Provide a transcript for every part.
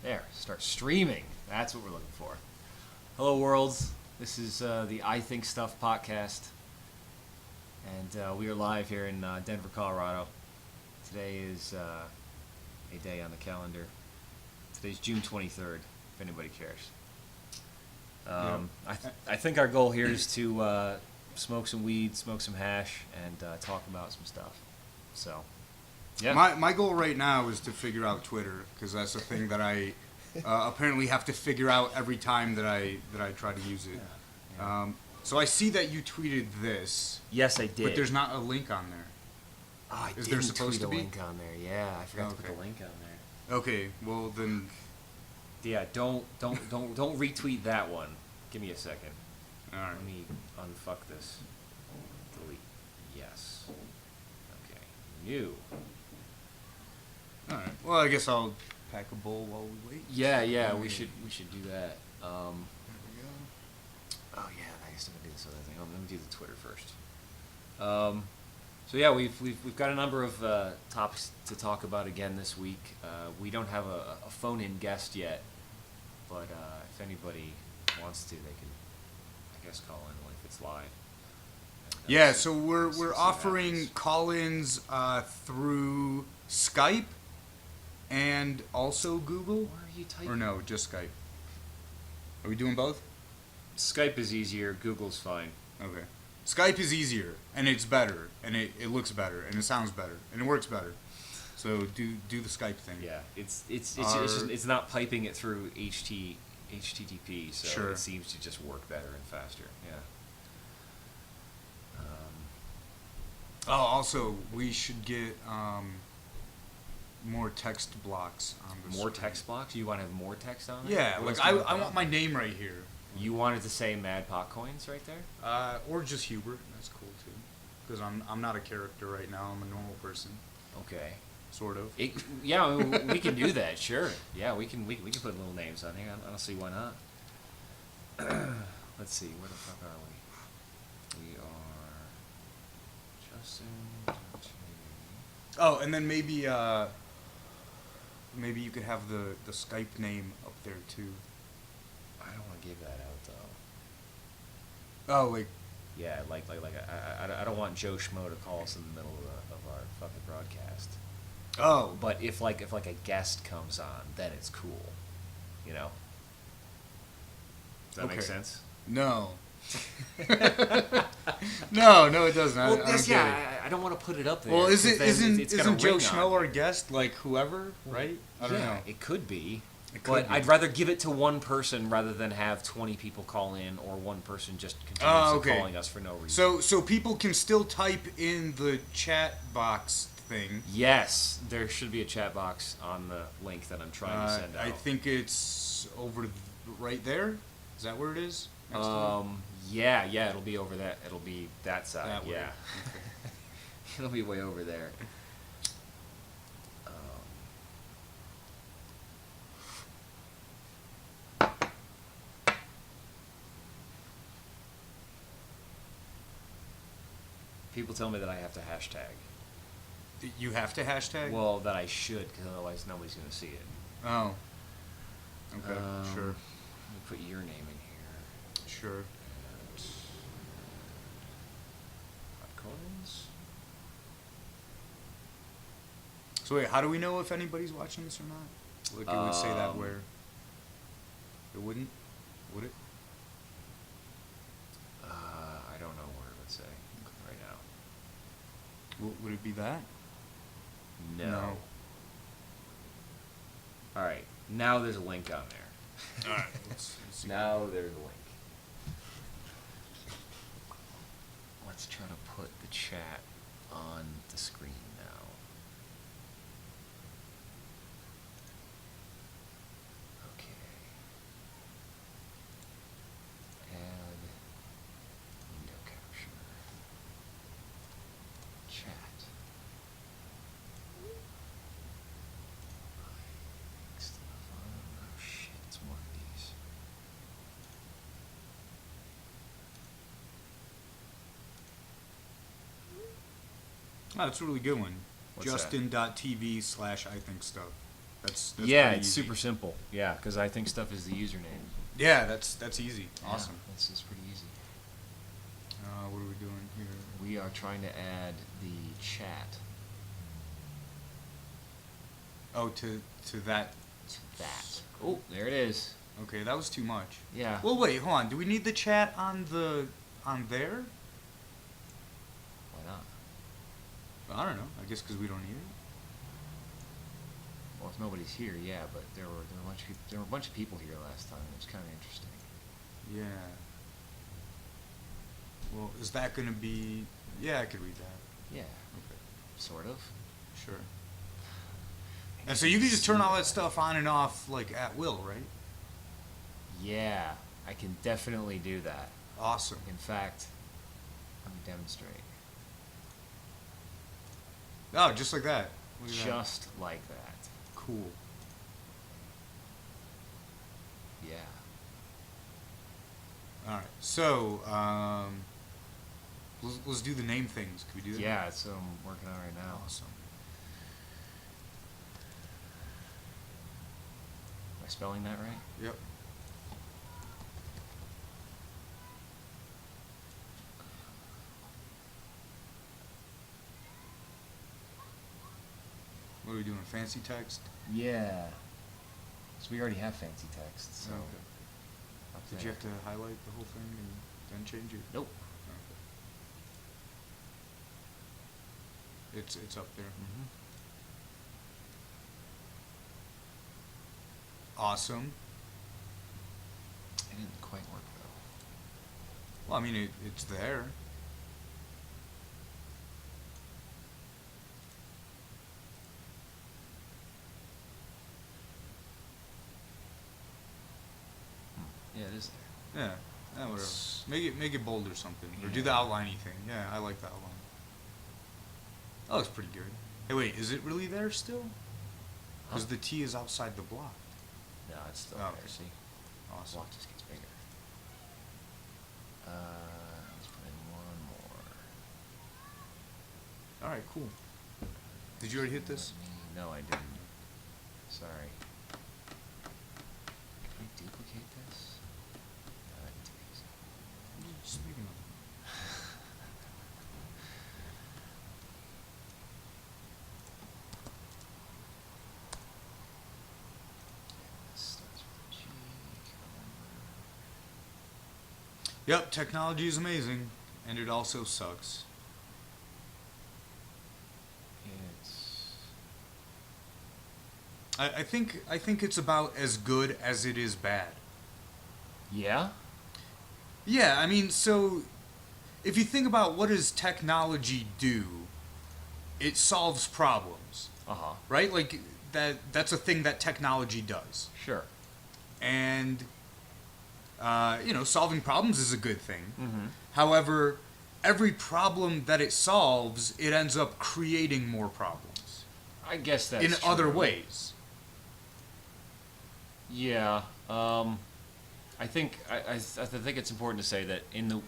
There, start streaming. That's what we're looking for. Hello, worlds. This is the I Think Stuff podcast. And we are live here in Denver, Colorado. Today is a day on the calendar. Today's June 23rd, if anybody cares. I think our goal here is to smoke some weed, smoke some hash, and talk about some stuff. So, yeah. My goal right now is to figure out Twitter, because that's a thing that I apparently have to figure out every time that I try to use it. Yeah. So I see that you tweeted this. Yes, I did. But there's not a link on there. Oh, Is there supposed to be? a link on there? Yeah, I forgot to put the link on there. Okay, well then. Yeah, don't retweet that one. Give me a second. All right. Let me unfuck this. Delete. Yes. Okay. New. All right. Well, I guess I'll pack a bowl while we wait. Yeah. We should do that. There we go. Oh yeah, I guess I'm gonna do this other thing. Let me do the Twitter first. So yeah, we've got a number of topics to talk about again this week. We don't have a phone-in guest yet, but if anybody wants to, they can, I guess, call in if it's live. Yeah, so we're offering call-ins through Skype and also Google. Where are you typing? Or no, just Skype. Are we doing both? Skype is easier. Google's fine. Okay. Skype is easier, and it's better, and it looks better, and it sounds better, and it works better. So do the Skype thing. Yeah, it's not piping it through HTTP, so Sure. it seems to just work better and faster. Yeah. Also, we should get more text blocks on the More screen. text blocks? You want to have more text on it? Yeah, What like else do you I want want my name right here. You wanted to say Mad Pot Coins right there? Or just Hubert. That's cool too. Because I'm not a character right now. I'm a normal person, Okay. sort of. Yeah, we can do that. Sure. Yeah, we can put little names on here. I don't see why not. Let's see. Where the fuck are we? We are Justin. Oh, and then maybe you could have the Skype name up there too. I don't want to give that out though. Oh, like. Yeah, like I don't want Joe Schmo to call us in the middle of our fucking broadcast. Oh. But if a guest comes on, then it's cool, you know. Does that make sense? No. No, it doesn't. Well, I I don't want to put it up there. Well, isn't Joe Schmo our guest? Like whoever, right? I don't know. It could be. But I'd rather give it to one person rather than have 20 people call in or one person just continuously calling us for no reason. So people can still type in the chat box thing. Yes, there should be a chat box on the link that I'm trying to send out. I think it's over right there. Is that where it is? Next to it? Yeah, it'll be over that. It'll be that side. That way. Yeah, it'll be way over there. People tell me that I have to hashtag. You have to hashtag? Well, that I should, because otherwise nobody's going to see it. Oh. Okay, sure. Let me put your name in here. Sure. Coins. So wait, how do we know if anybody's watching this or not? Like it would say that where? It wouldn't? Would it? I don't know where it would say right now. Would it be that? No. All right. Now there's a link on there. All right. Let's see. Now there's a link. Let's try to put the chat on the screen now. Okay. Add window capture. Chat. Oh shit, it's one of these. Oh, that's a really good one. What's that? Justin.tv/I think stuff. That's yeah, pretty it's easy. super simple. Yeah, because I think stuff is the username. Yeah, that's easy. Awesome. Yeah, it's pretty easy. What are we doing here? We are trying to add the chat Oh, to that. to that. Oh, there it is. Okay, that was too much. Yeah. Well, wait, hold on. Do we need the chat on there? Why not? I don't know. I guess because we don't need it. Well, if nobody's here, yeah, but there were a bunch of people. There were a bunch of people here last time. It was kind of interesting. Yeah. Well, is that gonna be? Yeah, I could read that. Yeah, Okay. sort of. Sure. And so you can just turn all that stuff on and off like at will, right? Yeah, I can definitely do that. Awesome. In fact, let me demonstrate. Oh, just like that. Look at that. Just like that. Cool. Yeah. All right. So, let's do the name things. Can we do that? Yeah, that's what I'm working on right now. Awesome. Am I spelling that right? Yep. What are we doing? Fancy text? Yeah. So we already have fancy text, so. Okay. up Did there. you have to highlight the whole thing and then change it? Nope. Okay. It's up there. Mm-hmm. Awesome. It didn't quite work though. Well, I mean, it's there. Yeah, it is there. Yeah. Yeah, whatever. It's- Make it bold or something. Or do Yeah. the outliney thing. Yeah, I like the outline. That looks pretty good. Hey, wait, is it really there still? Because Huh? the T is outside the block. No, it's still Oh, there. okay. See, Awesome. block just gets bigger. Let's put in one more. All right, cool. Did you already hit this? No, I didn't. Sorry. Can I duplicate this? No, I didn't do this. Just making up. This starts with a G. Yep, technology is amazing, and it also sucks. It's I think it's about as good as it is bad. yeah. Yeah, I mean, so if you think about what does technology do, it solves problems, right? Like that's a thing that technology does. Sure. And solving problems is a good thing. Mm-hmm. However, every problem that it solves, it ends up creating more problems I guess that's in other true. ways. Yeah. I think I think it's important to say that in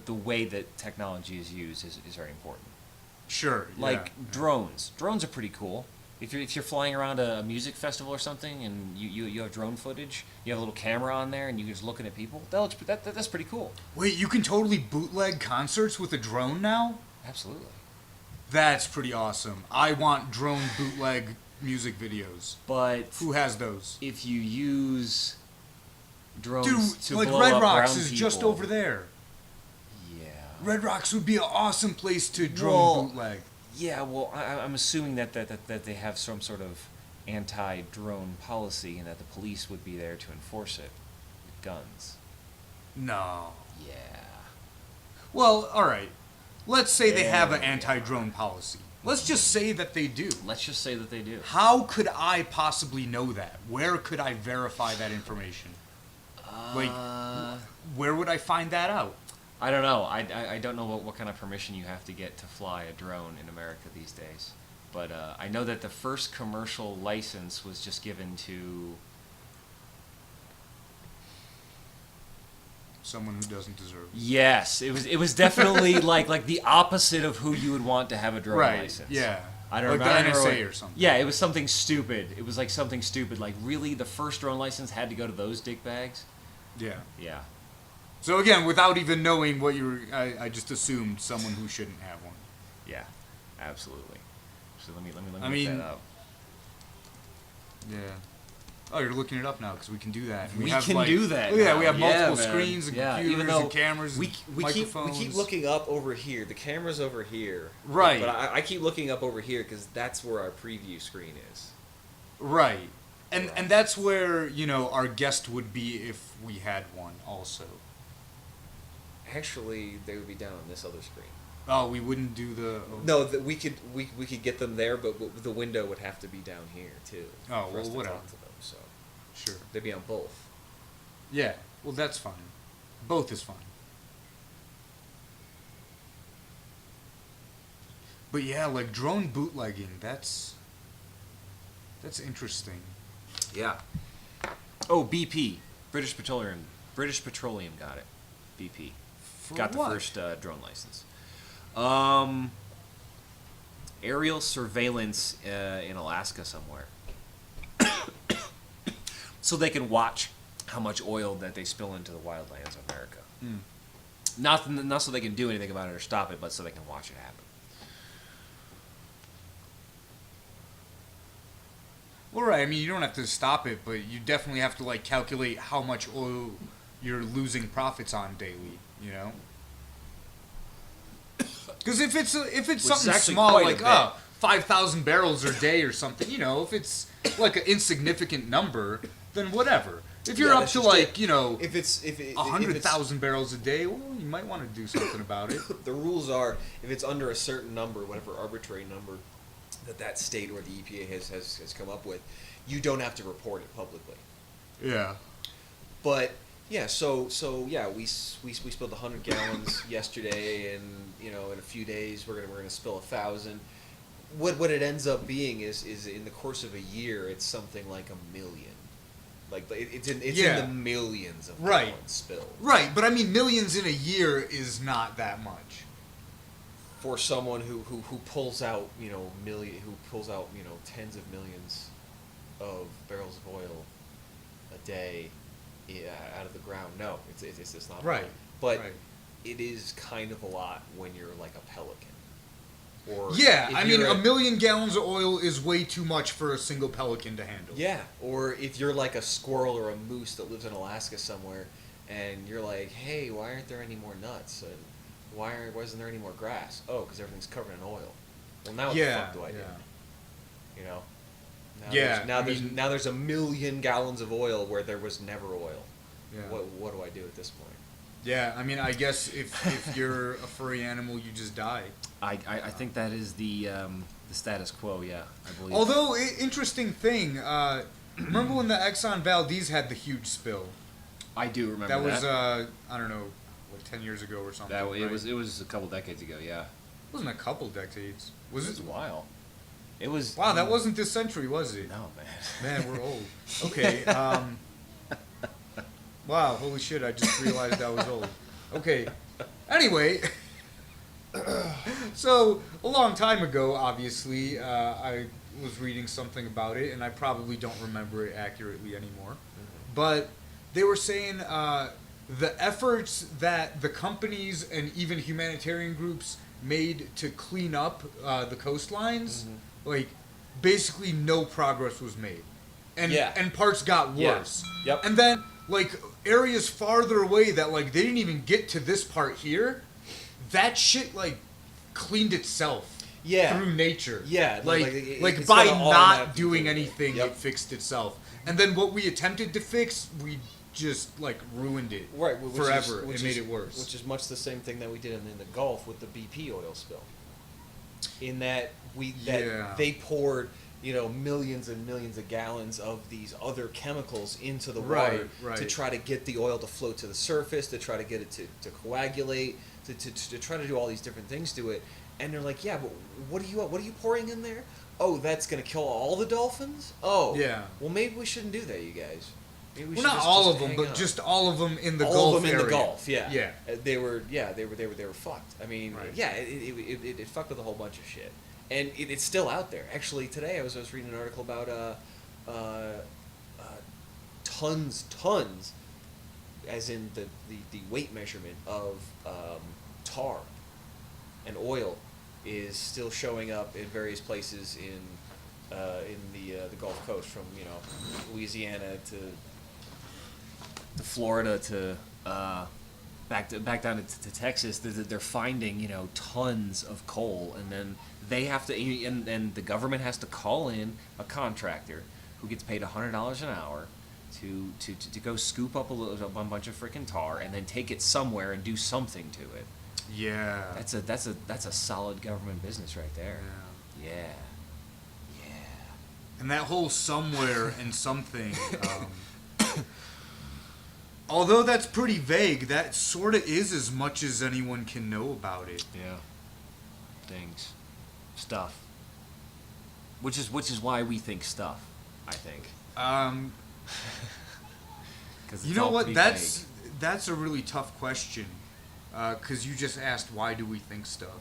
the way that technology is used is very important. Sure. Like yeah. drones. Drones are pretty cool. If you're flying around a music festival or something and you have drone footage, you have a little camera on there and you're just looking at people. That's pretty cool. Wait, you can totally bootleg concerts with a drone now? Absolutely. That's pretty awesome. I want drone bootleg music videos. But Who has those? if you use drones Dude, to like blow Red up Rocks brown is just people- over there. Yeah. Red Rocks would be an awesome place to drone Well, bootleg. Yeah, well, I'm assuming that they have some sort of anti-drone policy and that the police would be there to enforce it with guns. No. Yeah. Well, all right. Let's say they have an Yeah. anti-drone policy. Let's just say that they do. Let's just say that they do. How could I possibly know that? Where could I verify that information? Like, where would I find that out? I don't know. I don't know what kind of permission you have to get to fly a drone in America these days. But I know that the first commercial license was just given to... Someone who doesn't deserve it. Yes, it was definitely like the opposite of who you would want to have a drone license. Yeah. I don't like remember. the NSA or something. Yeah, it was something stupid. It was like something stupid. Like, really, the first drone license had to go to those dickbags? Yeah. Yeah. So again, without even knowing what you were, I just assumed someone who shouldn't have one. Yeah, absolutely. So let me I look mean, that up. Yeah. Oh, you're looking it up now because we can do that. We can do that. Oh yeah, now. we have Yeah, multiple man. screens and Yeah, computers even though and cameras and We microphones. keep looking up over here. The camera's over here. Right. But I keep looking up over here because that's where our preview screen is. Right. And that's where, our guest would be if we had one also. Actually, they would be down on this other screen. Oh, we wouldn't do the... No, we could get them there, but the window would have to be down here too. Oh, for us well, to whatever. talk to them, so Sure. they'd be on both. Yeah, well, that's fine. Both is fine. But yeah, like drone bootlegging, that's interesting. Yeah. Oh, BP. British Petroleum got it. BP. For Got the what? first drone license. Aerial surveillance in Alaska somewhere. So they can watch how much oil that they spill into the wildlands of America. Not so they can do anything about it or stop it, but so they can watch it happen. Well, right, I mean, you don't have to stop it, but you definitely have to, like, calculate how much oil you're losing profits on daily, Because if it's something actually small, quite a like, bit. 5,000 barrels a day or something, if it's, like, an insignificant number, then whatever. If you're Yeah, up that's to, just like, If it's 100,000 barrels a day, well, you might want to do something about it. the rules are if it's under a certain number, whatever arbitrary number that state or the EPA has come up with, you don't have to report it publicly. Yeah. But yeah, so yeah, we spilled 100 gallons yesterday, and in a few days we're gonna spill 1,000. What it ends up being is in the course of a year, it's something like 1 million. Like it's in the millions of Right. gallons spilled. Right, but I mean, millions in a year is not that much. For someone who pulls out tens of millions of barrels of oil a day out of the ground, no, it's just not Right. a lot. But right. it is kind of a lot when you're like a pelican. Or Yeah, if I mean, you're 1 million gallons of oil is way too much for a single pelican to handle. Yeah, or if you're like a squirrel or a moose that lives in Alaska somewhere, and you're like, hey, why aren't there any more nuts? And why isn't there any more grass? Oh, because everything's covered in oil. Well, now what the fuck do I do? Now Yeah, now there's 1 million gallons of oil where there was never oil. Yeah. What do I do at this point? Yeah, I mean, I guess if you're a furry animal, you just die. I think that is the status quo. Yeah, I believe. Although, interesting thing, remember when the Exxon Valdez had the huge spill? I do remember That was that. I don't know, like 10 years ago or something. It right? was a couple decades ago. Yeah, It wasn't a couple decades. Was it was it? a while. It was. Wow, that wasn't this century, was it? No, man. Man, we're old. Okay. Wow, holy shit! I just realized I was old. Okay. Anyway, so a long time ago, obviously, I was reading something about it, and I probably don't remember it accurately anymore. But they were saying the efforts that the companies and even humanitarian groups made to clean up the coastlines, like basically no progress was made, and parts got worse. Yeah. Yep. And then like areas farther away that like they didn't even get to this part here, that shit like cleaned itself. Yeah. Through nature. Yeah, Like it's by kinda not automatically doing doing it. anything, Yep. it fixed itself. And then what we attempted to fix, we just like ruined it. Right, Forever. It made it worse. Which is much the same thing that we did in the Gulf with the BP oil spill. In that they poured millions and millions of gallons of these other chemicals into the water Right. to try to get the oil to float to the surface, to try to get it to coagulate, to try to do all these different things to it. And they're like, yeah, but what are you pouring in there? Oh, that's gonna kill all the dolphins? Oh, Yeah. Well, maybe we shouldn't do that, you guys. Maybe we Well, should not just all of them, hang but on. just all of them in the all Gulf of them area. in the Gulf. Yeah, Yeah. They were fucked. I mean, Right. yeah, it fucked with a whole bunch of shit. and it's still out there. Actually, today I was reading an article about tons, as in the weight measurement of tar and oil is still showing up in various places in the Gulf Coast, from Louisiana to Florida to back down to Texas. They're finding tons of coal, and then they have to, and the government has to call in a contractor who gets paid $100 an hour to go scoop up a bunch of freaking tar and then take it somewhere and do something to it. Yeah. That's a solid government business right there. Yeah. And that whole somewhere and something, although that's pretty vague, that sort of is as much as anyone can know about it. Yeah. Things. Stuff. Which is why we think stuff, I think. You know what? That's a really tough question. Because you just asked, why do we think stuff?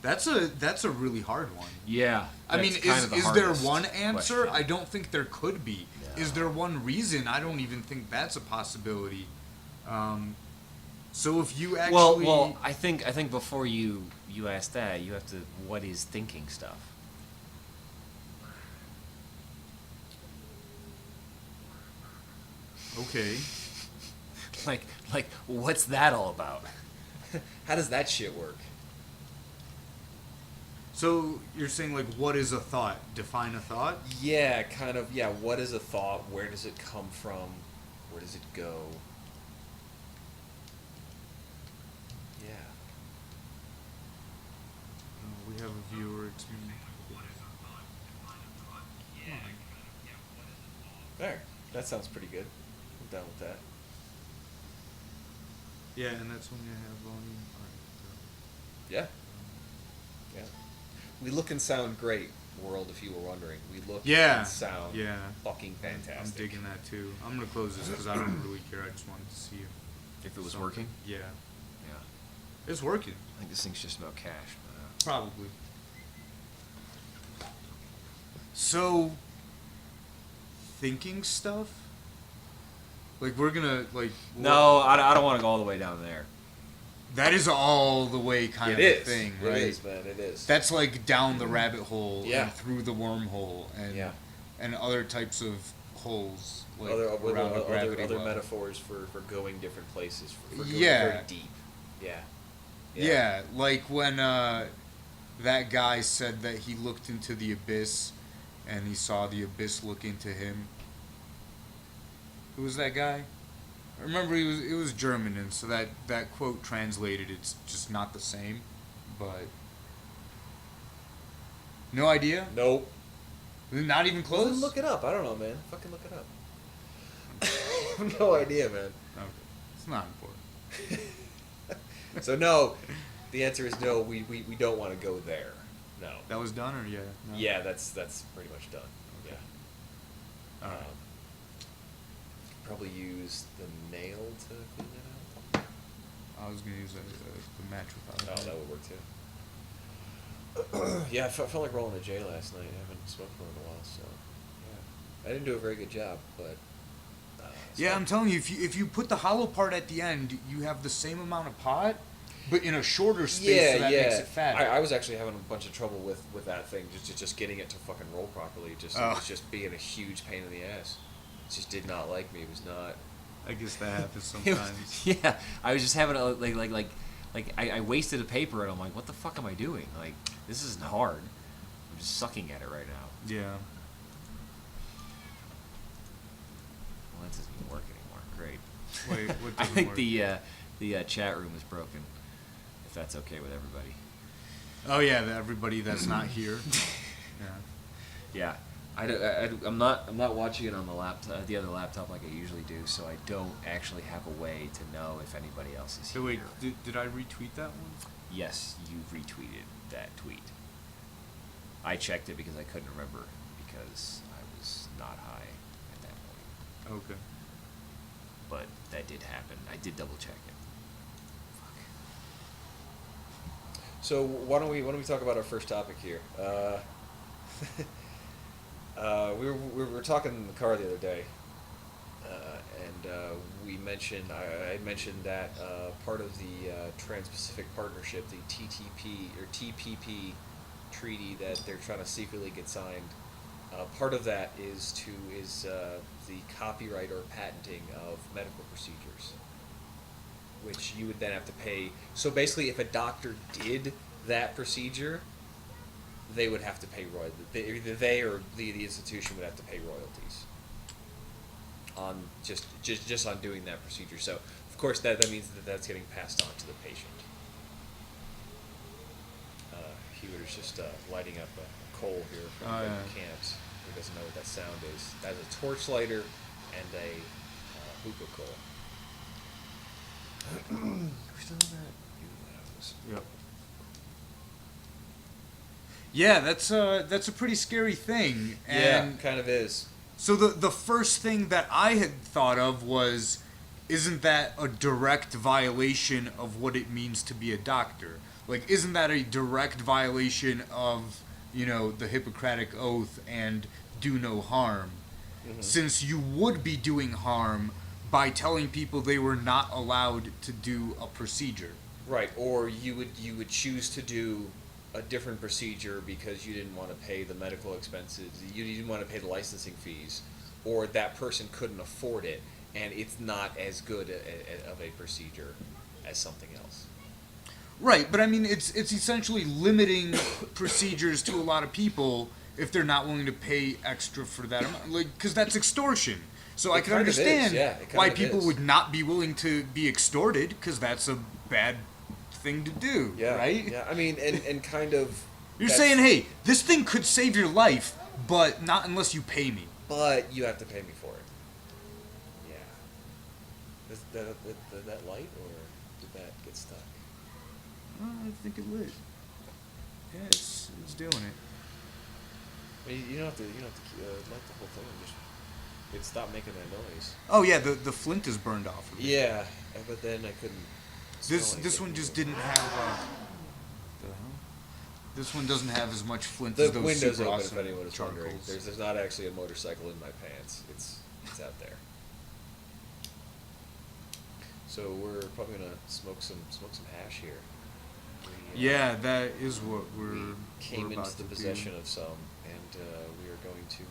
That's a really hard one. Yeah. I mean, is there one answer? Question. I don't think there could be. No. Is there one reason? I don't even think that's a possibility. So if you actually... Well, I think before you ask that, you have to, what is thinking stuff? Okay. Like, what's that all about? How does that shit work? So you're saying, like, what is a thought? Define a thought? Yeah, kind of. Yeah, what is a thought? Where does it come from? Where does it go? Yeah. We have a viewer. It's me. There. That sounds pretty good. I'm down with that. Yeah, and that's when you have volume. Yeah. Yeah. We look and sound great, world, if you were wondering. We look and sound fucking fantastic. I'm digging that too. I'm going to close this because I don't really care. I just wanted to see if it was working. Yeah. Yeah. It's working. I think this thing's just about cash. But, Probably. So, thinking stuff? Like, we're going to, like... No, I don't want to go all the way down there. That is all the way kind of a thing, right? It is, man. It is. That's like down the rabbit hole and through the wormhole and other types of holes, like around the gravity other well. metaphors for going different places, for going very deep. Yeah, like when that guy said that he looked into the abyss and he saw the abyss look into him. Who was that guy? I remember it was German, and so that quote translated, it's just not the same, but... No idea? Nope. Not even close? Well, look it up. I don't know, man. Fucking look it up. I have no idea, man. Okay. It's not important. So no, the answer is no, we don't want to go there. No. That was done, or yeah? No? Yeah, that's pretty much done. Okay. Yeah. All right. Probably use the nail to clean that out. I was going to use the match without that would work too. Yeah, I felt like rolling a J last night. I haven't smoked one in a while, so yeah. I didn't do a very good job, but... yeah, I'm telling you, if you put the hollow part at the end, you have the same amount of pot, but in a shorter space, so that makes it fatter. I was actually having a bunch of trouble with that thing, just getting it to fucking roll properly. It was just being a huge pain in the ass. It just did not like me. It was not... I guess that happens sometimes. Yeah, I was just having a, I wasted a paper, and I'm like, what the fuck am I doing? Like, this isn't hard. I'm just sucking at it right now. Yeah. Well, that doesn't even work anymore. Great. Wait, what I think work? the chat room is broken, if that's okay with everybody. Oh yeah, everybody that's not here. Yeah. I'm not watching it on the other laptop like I usually do, so I don't actually have a way to know if anybody else is here. So wait, did I retweet that one? Yes, you retweeted that tweet. I checked it because I couldn't remember because I was not high at that point. Okay. But that did happen. I did double check it. Fuck. So why don't we talk about our first topic here? We were talking in the car the other day, and I mentioned that part of the Trans-Pacific Partnership, the TTP or TPP treaty that they're trying to secretly get signed. Part of that is the copyright or patenting of medical procedures, which you would then have to pay. So basically, if a doctor did that procedure, they would have to pay royalties. Either they or the institution would have to pay royalties on just on doing that procedure. So of course that means that's getting passed on to the patient. Hewer's just lighting up a coal here from the camps. Who doesn't know what that sound is? That's a torch lighter and a hookah coal. We're still in that. Yep. Yeah, that's a pretty scary thing. And yeah, kind of is. so the first thing that I had thought of was, isn't that a direct violation of what it means to be a doctor? Like, isn't that a direct violation of, the Hippocratic Oath and do no harm? Mm-hmm. Since you would be doing harm by telling people they were not allowed to do a procedure. Right, or you would choose to do a different procedure because you didn't want to pay the medical expenses, you didn't want to pay the licensing fees, or that person couldn't afford it, and it's not as good of a procedure as something else. Right, but I mean, it's essentially limiting procedures to a lot of people if they're not willing to pay extra for that amount, because that's extortion. So I can understand why people would not be willing to be extorted, because that's a bad thing to do, right? Yeah, I mean, and kind of... You're saying, hey, this thing could save your life, but not unless you pay me. But you have to pay me for it. Yeah. Is that light, or did that get stuck? I think it lit. Yeah, it's doing it. I mean, you don't have to light the whole thing. It stopped making that noise. Oh yeah, the flint is burned off of it. Yeah, but then I couldn't. This one just didn't have. The hell? This one doesn't have as much flint The as those window's super open awesome if anyone is wondering. charcoals. There's not actually a motorcycle in my pants. It's out there. So we're probably gonna smoke some hash here. Yeah, that is what we're came about into the to possession do. of some, and we are going to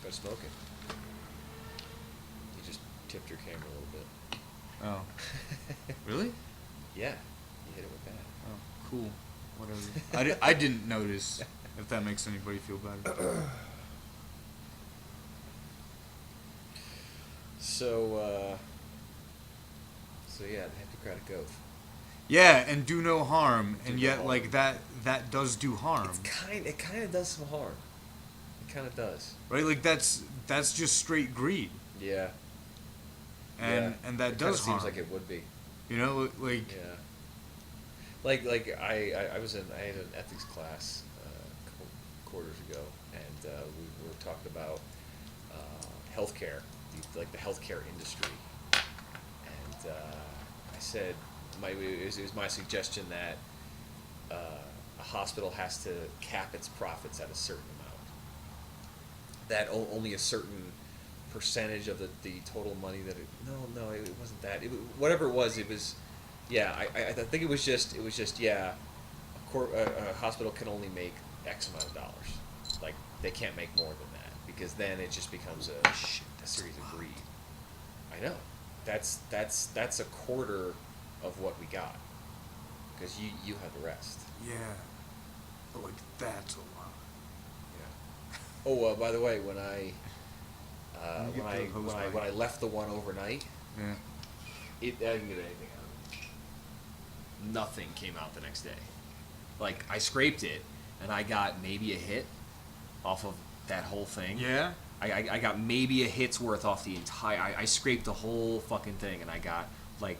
go smoke it. You just tipped your camera a little bit. Oh. Really? Yeah, you hit it with that. Oh, cool. Whatever. I didn't notice, if that makes anybody feel better. So yeah, the Hippocratic Oath. Yeah, and do no harm, and no yet harm. like that does do harm. It kind of does some harm. It kind of does. Right? Like that's just straight greed. Yeah. And that does harm. Seems like it would be. Like Yeah. Like I had an ethics class a couple quarters ago, and we were talking about healthcare, like the healthcare industry, and I said it was my suggestion that a hospital has to cap its profits at a certain amount. That only a certain percentage of the total money that it wasn't that whatever it was yeah I think it was just yeah a hospital can only make X amount of dollars, like they can't make more than that, because then it just becomes a series of greed. I know that's a quarter of what we got, because you have the rest. Yeah, but like that's a lot. Yeah. Oh, by the way, when I left the one overnight, Yeah. I didn't get anything out of it. Nothing came out the next day. Like, I scraped it, and I got maybe a hit off of that whole thing. Yeah. I got maybe a hit's worth off the entire... I scraped the whole fucking thing, and I got, like...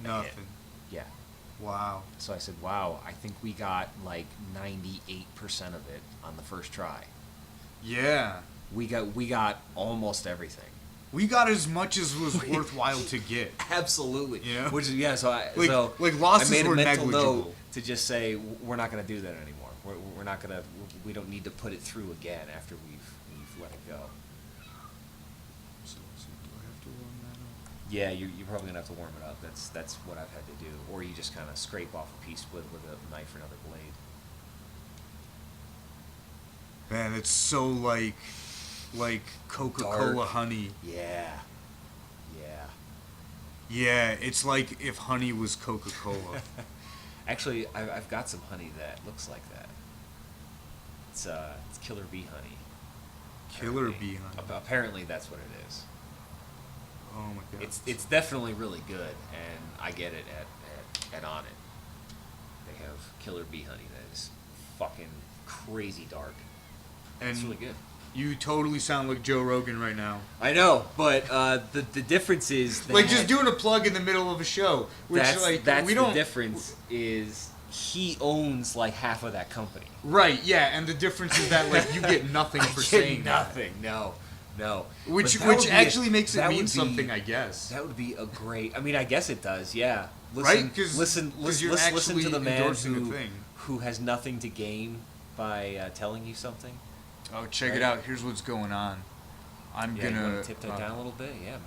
Nothing. Yeah. Wow. So I said, wow, I think we got, like, 98% of it on the first try. Yeah. We got almost everything. we got as much as was worthwhile to get. Absolutely. Yeah. Which is yeah. Like losses I made were a mental negligible. note to just say we're not going to do that anymore. We're not going to. We don't need to put it through again after we've let it go. So do I have to warm that up? Yeah, you're probably gonna have to warm it up. That's what I've had to do. Or you just kind of scrape off a piece with a knife or another blade. Man, it's so like Coca-Cola Dark. honey. Yeah. Yeah. Yeah, it's like if honey was Coca-Cola. Actually, I've got some honey that looks like that. It's killer bee honey. Killer Apparently. bee honey. Apparently, that's what it is. Oh my god. It's definitely really good, and I get it at On It. They have killer bee honey that is fucking crazy dark. and It's really good. You totally sound like Joe Rogan right now. I know, but the difference is that Like just doing a plug in the middle of a show, which that's we the don't. difference is he owns like half of that company. Right, yeah, and the difference is that like you get nothing for I get saying nothing. No. Which But that would be actually makes it that mean would be- something, I guess. That would be a great. I mean, I guess it does. Yeah. Right? Listen you're listen to the man endorsing a who thing. who has nothing to gain by telling you something. Oh, check Right? it out. Here's what's going on. I'm Yeah, you gonna want to tip that down a little bit? Yeah, man.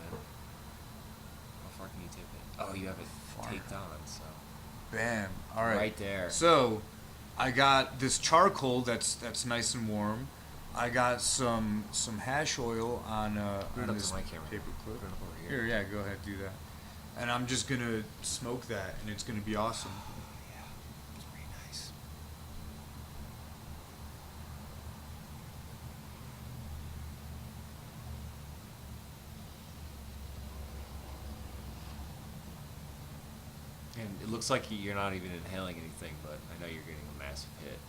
How far can you tip it? Oh, you have it Far. taped on, so. Bam. All right. Right there. So, I got this charcoal that's nice and warm. I got some hash oil on Bring it up this to my camera. paper clip. Bring it up over here. Here, yeah, go ahead, do that. And I'm just gonna smoke that, and it's gonna be awesome. Yeah, it's pretty nice. And it looks like you're not even inhaling anything, but I know you're getting a massive hit.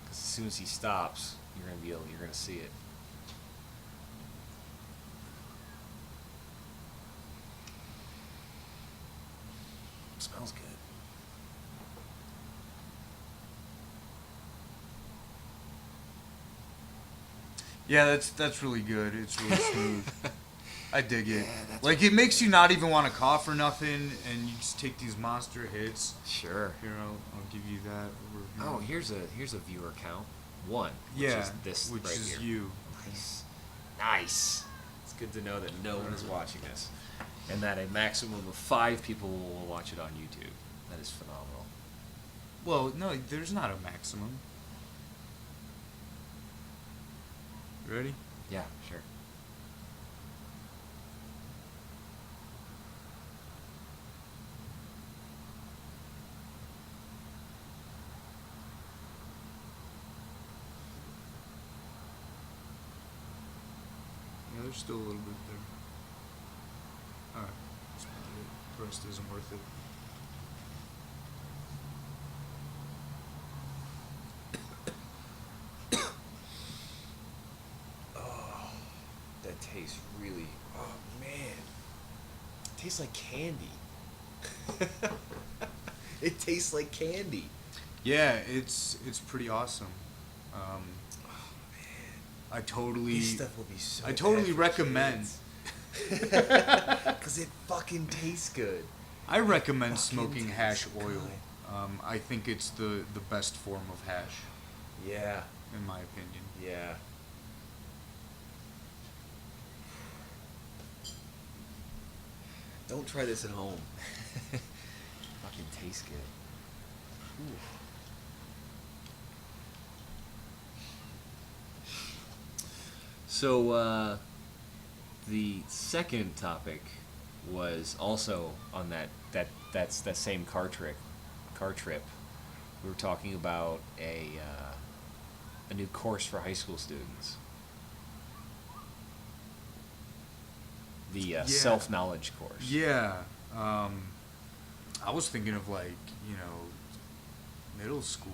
Because as soon as he stops, you're gonna see it. Smells good. Yeah, that's really good. It's really smooth. I dig it. Yeah, that's Like it makes you not even want to cough or nothing, and you just take these monster hits. Sure. Here, I'll give you that over here. Oh, here's a viewer count. One. yeah, Which is this which right is here. you. Nice. It's good to know that no one is watching this, and that a maximum of 5 people will watch it on YouTube. That is phenomenal. Well, no, there's not a maximum. Ready? Yeah, sure. Yeah, there's still a little bit there. Alright, that's about it. The rest isn't worth it. Oh, that tastes really. Oh man, it tastes like candy. It tastes like candy. Yeah, it's pretty awesome. I totally This stuff will be so. I totally bad for recommend. kids. Cause it fucking tastes good. I recommend Fucking smoking tastes hash good. oil. I think it's the best form of hash, Yeah, in my opinion. yeah. Don't try this at home. Fucking tastes good. Ooh. So the second topic was also on that same car trip. We were talking about a new course for high school students. The self-knowledge course. Yeah. I was thinking of like, middle school.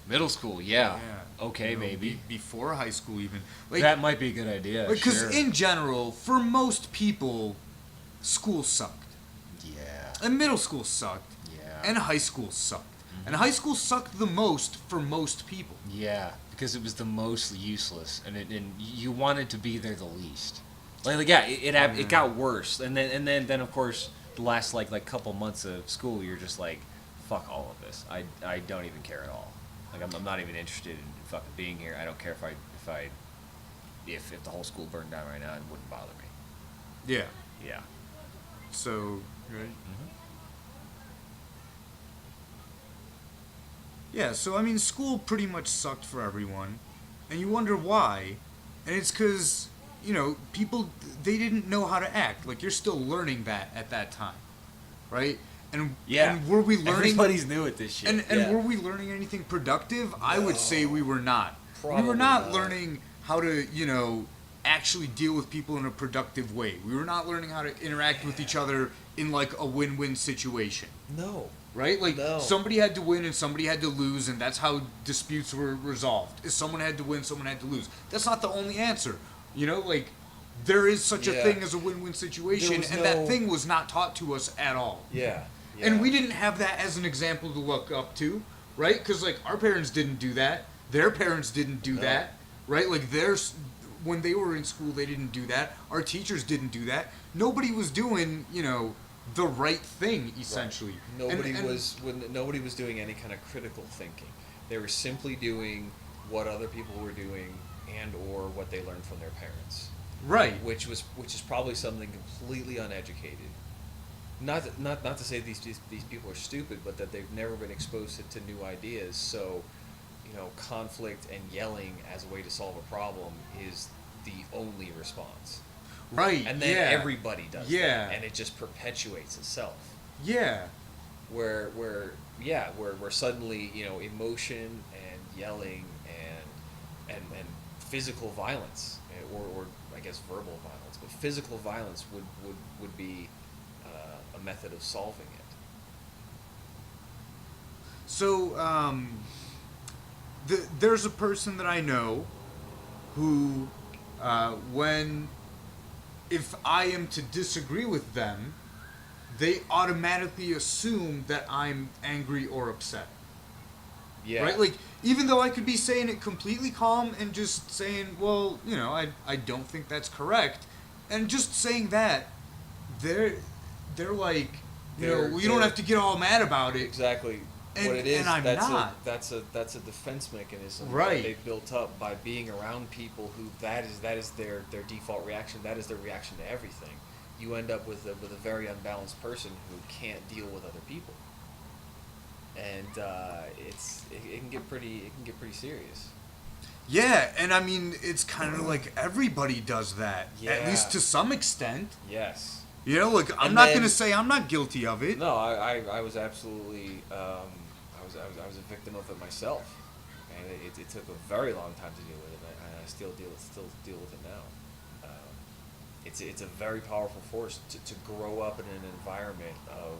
Middle school, yeah. Yeah. Okay, maybe. Before high school even. Like, That might be a good idea. because sure. in general, for most people, school sucked. Yeah. And middle school sucked. Yeah. And high school sucked. And high school sucked the most for most people. Yeah. because it was the most useless, and you wanted to be there the least. Like yeah, it got worse, and then of course the last like couple months of school, you're just like, fuck all of this. I don't even care at all. Like I'm not even interested in fucking being here. I don't care if the whole school burned down right now, it wouldn't bother me. Yeah. Yeah. So, right? Mm-hmm. Yeah, so I mean, school pretty much sucked for everyone, and you wonder why, and it's because, people, they didn't know how to act. Like, you're still learning that at that time, right? And were we learning? Everybody's new at this shit. And were we learning anything productive? No. I would say we were not. Probably we were not learning how to, actually deal with people in a productive way. We were not learning how to interact with each other in like a win-win situation. No. Right? Like, somebody had to win and somebody had to lose, and that's how disputes were resolved. If someone had to win, someone had to lose. That's not the only answer. Like, there is such a thing as a win-win situation, and that thing was not taught to us at all. Yeah. And we didn't have that as an example to look up to, right? Because, like, our parents didn't do that. Their parents didn't do that, right? Like, when they were in school, they didn't do that. Our teachers didn't do that. Nobody was doing, the right thing, essentially. Right. Nobody was doing any kind of critical thinking. They were simply doing what other people were doing and or what they learned from their parents. Right. Which is probably something completely uneducated. Not to say these people are stupid, but that they've never been exposed to new ideas. So, conflict and yelling as a way to solve a problem is the only response. Right. And then everybody does that. And it just perpetuates itself. Yeah. Where suddenly, emotion and yelling and physical violence, or I guess verbal violence, but physical violence would be a method of solving it. So, there's a person that I know who, if I am to disagree with them, they automatically assume that I'm angry or upset. Yeah. Right? Like, even though I could be saying it completely calm and just saying, well, I don't think that's correct, and just saying that, they're like, you don't have to get all mad about it. Exactly. And, what it is, and I'm not. That's a defense mechanism right. that they've built up by being around people who that is their default reaction. That is their reaction to everything. You end up with a very unbalanced person who can't deal with other people, and it can get pretty serious. Yeah, and I mean, it's kind of like everybody does that, at least to some extent. Yes. Like, I'm not going to say I'm not guilty of it. No, I was absolutely, I was a victim of it myself, and it took a very long time to deal with it, and I still deal with it now. It's a very powerful force to grow up in an environment of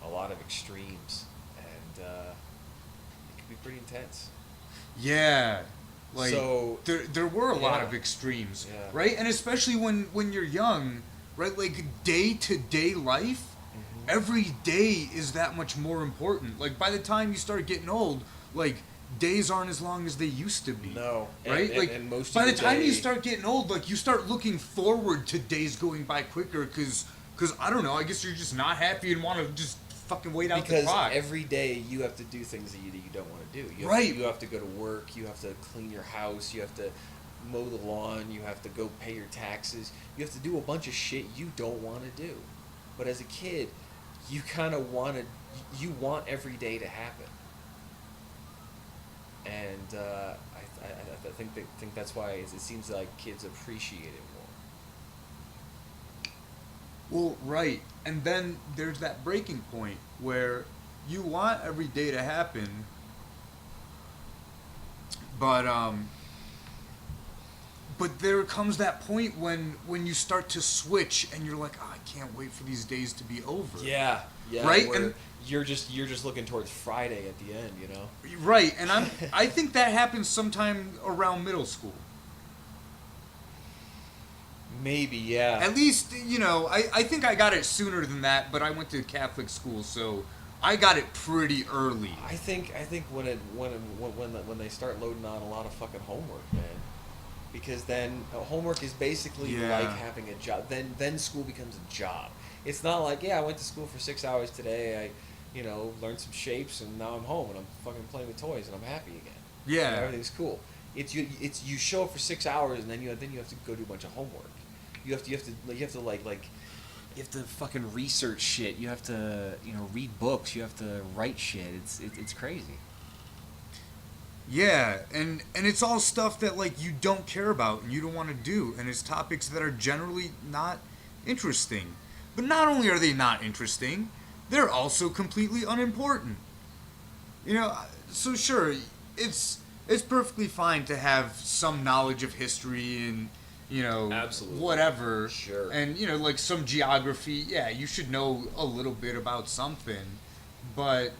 a lot of extremes, and it can be pretty intense. Yeah. Like, so, there were a lot of extremes, yeah. right? And especially when you're young, right? Like, day-to-day life, every day is that much more important. Like, by the time you start getting old, like, days aren't as long as they used to be. No. Right? And most by of the time day, you start getting old, like, you start looking forward to days going by quicker because I don't know, I guess you're just not happy and want to just fucking wait out the clock. Because every day you have to do things that you don't want to do. You have to go to work. You have to clean your house. You have to mow the lawn. You have to go pay your taxes. You have to do a bunch of shit you don't want to do. But as a kid, you kind of you want every day to happen. And I think that's why it seems like kids appreciate it more. Well, right. And then there's that breaking point where you want every day to happen, but there comes that point when you start to switch and you're like, oh, I can't wait for these days to be over. Yeah. Right? And you're just looking towards Friday at the end, Right. And I think that happens sometime around middle school. Maybe, yeah. At least, I think I got it sooner than that, but I went to Catholic school, so I got it pretty early. I think when they start loading on a lot of fucking homework, man, because then homework is basically like having a job. Then school becomes a job. It's not like, yeah, I went to school for 6 hours today. I learned some shapes, and now I'm home and I'm fucking playing with toys and I'm happy again. Yeah, everything's cool. It's you show up for 6 hours and then you have to go do a bunch of homework. You have to fucking research shit. You have to read books. You have to write shit. It's crazy. Yeah, and it's all stuff that like you don't care about and you don't want to do, and it's topics that are generally not interesting. But not only are they not interesting, they're also completely unimportant. So sure, it's perfectly fine to have some knowledge of history and Absolutely. whatever. Sure. And like some geography, yeah, you should know a little bit about something. But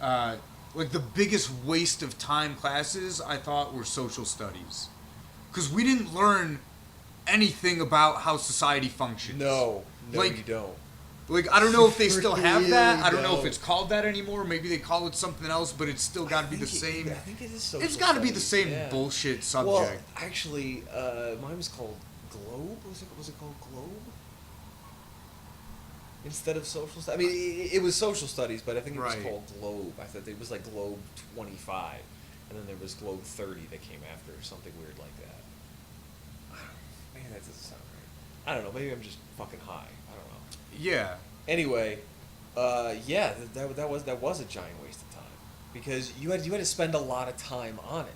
like the biggest waste of time classes I thought were social studies. Cuz we didn't learn anything about how society functions. No, like, you don't. Like, I don't know if they still have that. I don't know if don't. it's called that anymore. Maybe they call it something else, but it's still got to be the same. I think it is social It's got to be the studies, same yeah. bullshit subject. Well, actually, mine was called Globe. Was it called Globe? Instead of social studies? I mean, it was social studies, but I think it was Right. called Globe. I thought it was like Globe 25, and then there was Globe 30 that came after, or something weird like that. Man, that doesn't sound right. I don't know. Maybe I'm just fucking high. I don't know. Yeah. Anyway, yeah, that was a giant waste of time because you had to spend a lot of time on it.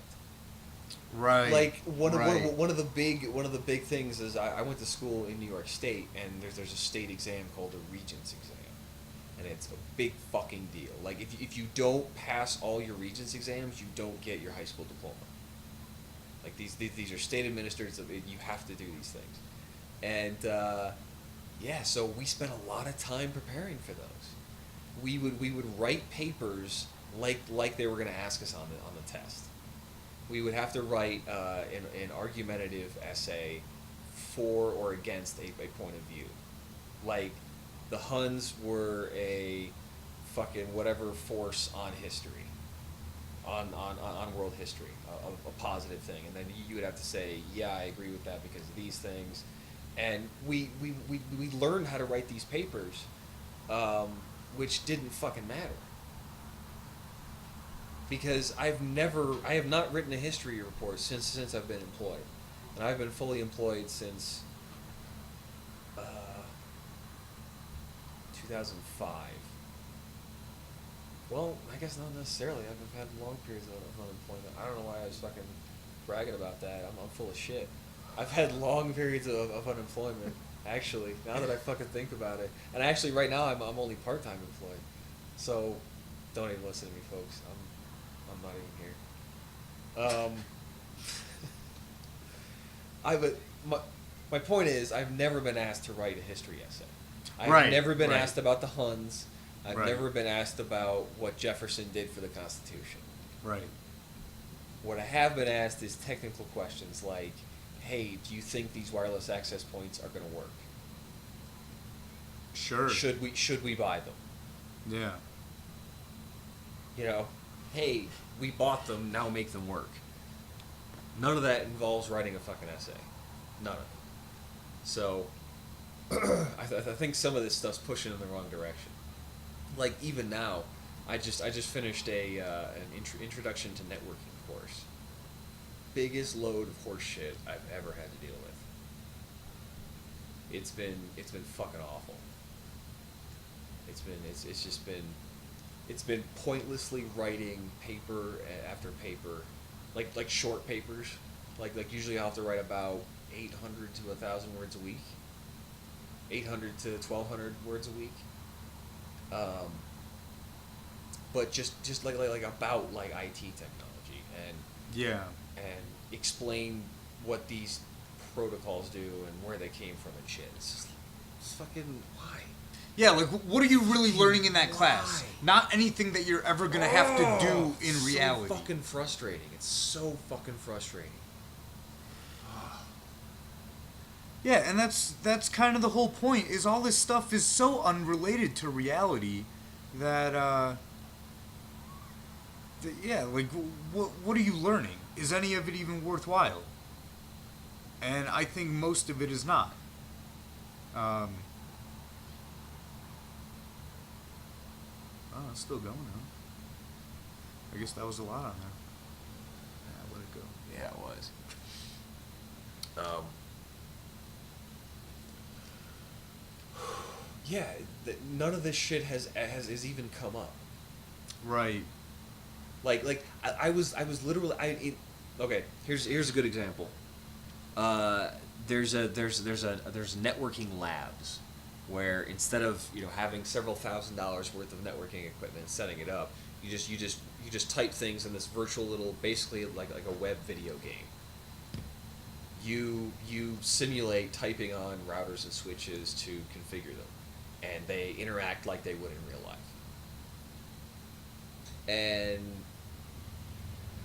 Right. Like one of the big things is I went to school in New York State, and there's a state exam called a Regents exam, and it's a big fucking deal. Like if you don't pass all your Regents exams, you don't get your high school diploma. Like these are state administered, so you have to do these things, and yeah, so we spent a lot of time preparing for those. We would write papers like they were going to ask us on the test. We would have to write an argumentative essay for or against a point of view. Like, the Huns were a fucking whatever force on history, on world history, a positive thing. And then you would have to say, yeah, I agree with that because of these things. And we learned how to write these papers, which didn't fucking matter. Because I have not written a history report since I've been employed, and I've been fully employed since 2005. Well, I guess not necessarily. I've had long periods of unemployment. I don't know why I was fucking bragging about that. I'm full of shit. I've had long periods of unemployment, actually, now that I fucking think about it. And actually, right now, I'm only part-time employed. So, don't even listen to me, folks. I'm not even here. My point is, I've never been asked to write a history essay. I've never been asked about the Huns. I've never been asked about what Jefferson did for the Constitution. Right. What I have been asked is technical questions like, hey, do you think these wireless access points are going to work? Sure. Should we buy them? Yeah. Hey, we bought them, now make them work. None of that involves writing a fucking essay. None of it. So, I think some of this stuff's pushing in the wrong direction. Like, even now, I just finished an introduction to networking course. Biggest load of horse shit I've ever had to deal with. It's been fucking awful. It's been pointlessly writing paper after paper, like short papers. Like usually I'll have to write about 800 to 1,000 words a week. 800 to 1,200 words a week. But just like about like IT technology and and explain what these protocols do and where they came from and shit. It's fucking why? Yeah, like, what are you really learning in that class? Not anything that you're ever going to have to do in reality. So fucking frustrating. It's so fucking frustrating. Yeah, and that's kind of the whole point, is all this stuff is so unrelated to reality that yeah, like what are you learning? Is any of it even worthwhile? And I think most of it is not. Oh, it's still going on. I guess that was a lot on there. Yeah, let it go. Yeah, it was. Yeah, none of this shit has even come up. Right. I was literally okay. Here's a good example. There's networking labs where instead of having several $1,000s worth of networking equipment and setting it up, you just type things in this virtual little, basically like a web video game. You simulate typing on routers and switches to configure them, and they interact like they would in real life. And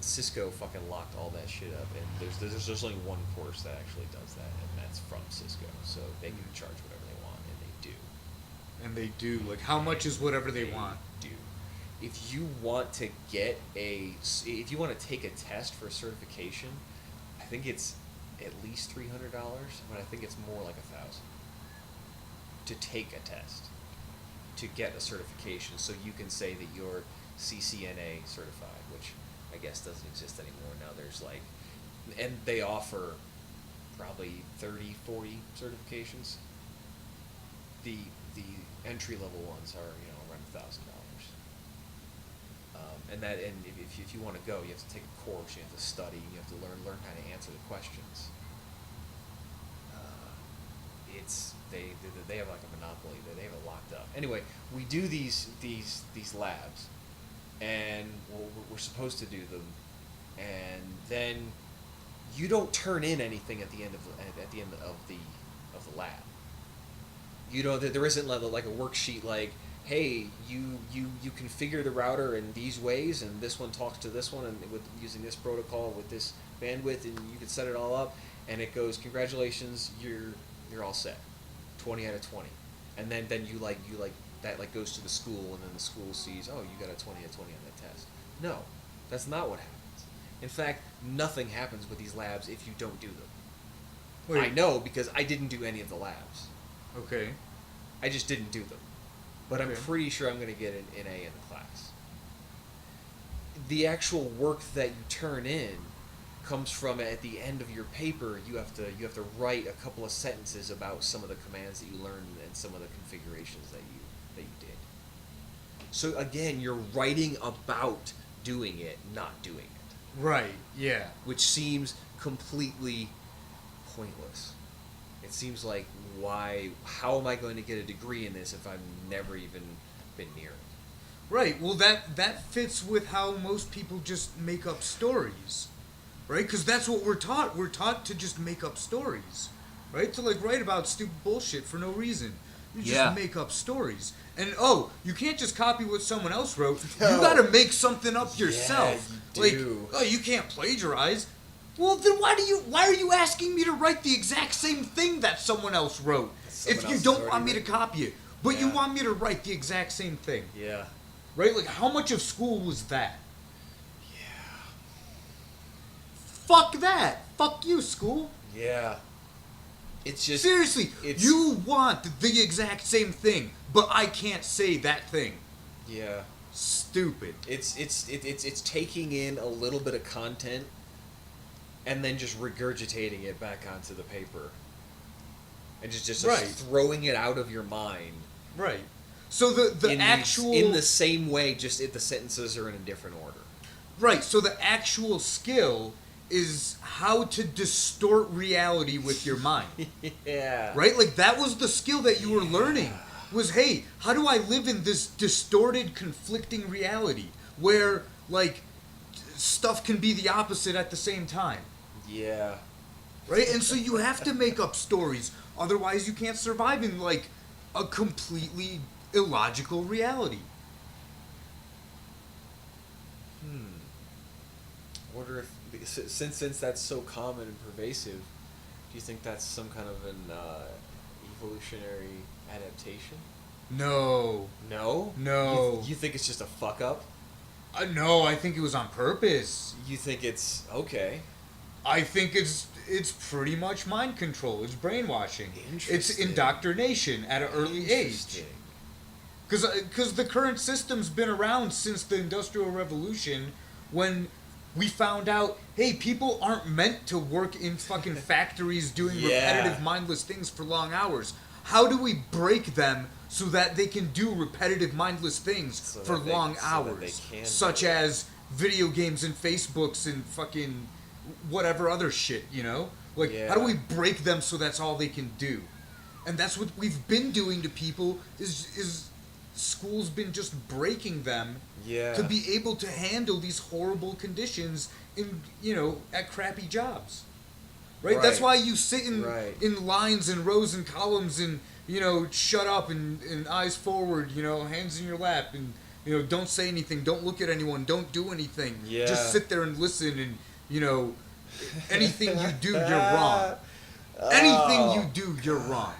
Cisco fucking locked all that shit up, and there's only one course that actually does that, and that's from Cisco, so they can charge whatever they want, and they do. And they do. Like, how much is whatever they want? Do. If you want to if you want to take a test for a certification, I think it's at least $300, but I think it's more like $1,000 to take a test, to get a certification, so you can say that you're CCNA certified, which I guess doesn't exist anymore. Now there's and they offer probably 30, 40 certifications. The entry level ones are around $1,000. And if you want to go, you have to take a course, you have to study, you have to learn how to answer the questions. They have like a monopoly. They have it locked up. Anyway, we do these labs, and we're supposed to do them, and then you don't turn in anything at the end of the lab. There isn't like a worksheet like, hey, you configure the router in these ways, and this one talks to this one, and with using this protocol with this bandwidth, and you can set it all up, and it goes, congratulations, you're all set, 20 out of 20, and then you that goes to the school, and then the school sees, oh, you got a 20 out of 20 on that test. No, that's not what happens. In fact, nothing happens with these labs if you don't do them. Wait. I know, because I didn't do any of the labs. Okay. I just didn't do them. But okay. I'm pretty sure I'm going to get an A in the class. The actual work that you turn in comes from, at the end of your paper, you have to write a couple of sentences about some of the commands that you learned and some of the configurations that you did. So again, you're writing about doing it, not doing it. Right, yeah. Which seems completely pointless. It seems like, how am I going to get a degree in this if I've never even been near it? Right, well that fits with how most people just make up stories. Right? Because that's what we're taught. We're taught to just make up stories. Right? To write about stupid bullshit for no reason. You just make up stories. And you can't just copy what someone else wrote. No. You gotta make something up yourself. Yeah, you do. You can't plagiarize. Well, then why are you asking me to write the exact same thing that someone else wrote? If you don't want me to copy it, but you want me to write the exact same thing. Yeah. Right? How much of school was that? Yeah. Fuck that. Fuck you, school. Yeah. It's just... Seriously, you want the exact same thing, but I can't say that thing. Yeah. Stupid. It's taking in a little bit of content and then just regurgitating it back onto the paper. And just right. throwing it out of your mind. Right. So the actual... In the same way, just the sentences are in a different order. Right, so the actual skill is how to distort reality with your mind. Yeah. Right? That was the skill that you were learning. Was, hey, how do I live in this distorted, conflicting reality where, stuff can be the opposite at the same time? Yeah. Right? And so you have to make up stories. Otherwise, you can't survive in, a completely illogical reality. I wonder if, since that's so common and pervasive, do you think that's some kind of an evolutionary adaptation? No. No? No. You think it's just a fuck up? No, I think it was on purpose. You think it's okay? I think it's pretty much mind control. It's brainwashing. It's Interesting. indoctrination at an early age. Because the current system's been around since the Industrial Revolution, when we found out, hey, people aren't meant to work in fucking factories doing repetitive, mindless things for long hours. How do we break them so that they can do repetitive, mindless things for long hours? Such as video games and Facebooks and fucking whatever other shit, you know? Like, how do we break them so that's all they can do? And that's what we've been doing to people, is school's been just breaking them to be able to handle these horrible conditions in, you know, at crappy jobs. Right? That's why you sit in lines and rows and columns and, you know, shut up and eyes forward, you know, hands in your lap and, you know, don't say anything, don't look at anyone, don't do anything. Just sit there and listen and, you know, anything you do, you're wrong. Anything you do, you're wrong.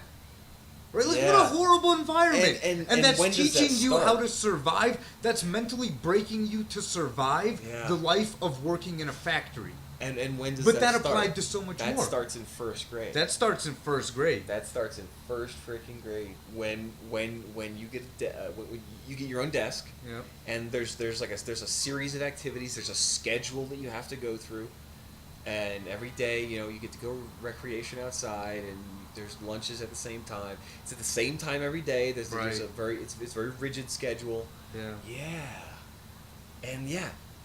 Right? Like, what a horrible environment. And that's teaching you how to survive. That's mentally breaking you to survive the life of working in a factory. And when does but that that start? applied to so much more. That starts in first grade. That starts in first grade. That starts in first freaking grade. When you get when you get your own desk. Yeah. And there's a series of activities. There's a schedule that you have to go through. And every day, you know, you get to go recreation outside, and there's lunches at the same time. It's at the same time every day. There's a very rigid schedule. Yeah. Yeah. And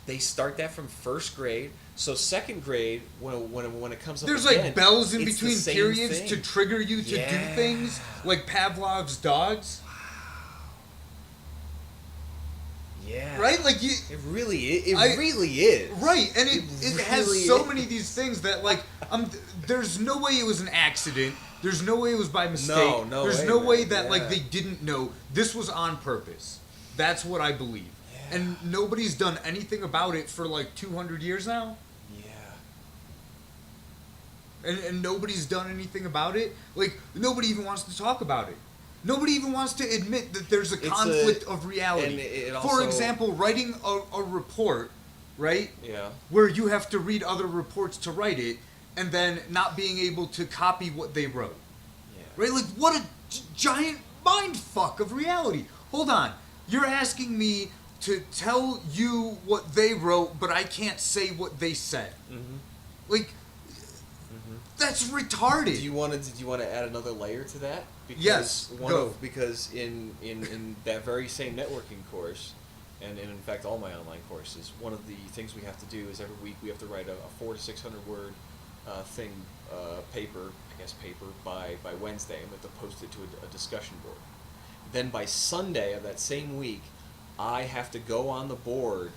they start that from first grade. So second grade, when it comes up, there's again, like bells in it's between the same periods thing. to trigger you to do things, like Pavlov's dogs. Yeah. Right? Like it really is. Right, and it really has so is. many of these things that, like, there's no way it was an accident. There's no way it was by mistake. No There's way, no man. way that like they didn't know. This was on purpose. That's what I believe. Yeah. And nobody's done anything about it for like 200 years now. Yeah. And nobody's done anything about it. Like, nobody even wants to talk about it. Nobody even wants to admit that there's a conflict of reality. And it For also, example, writing a report, right? Yeah. Where you have to read other reports to write it, and then not being able to copy what they wrote. Yeah. Right? Like, what a giant mind fuck of reality. Hold on. You're asking me to tell you what they wrote, but I can't say what they said. Mm-hmm. Like, that's retarded. Did you want to add another layer to that? Because yes. Go. Because in that very same networking course, and in fact all my online courses, one of the things we have to do is every week we have to write a 400 to 600 word paper by Wednesday, and we have to post it to a discussion board. Then by Sunday of that same week, I have to go on the board,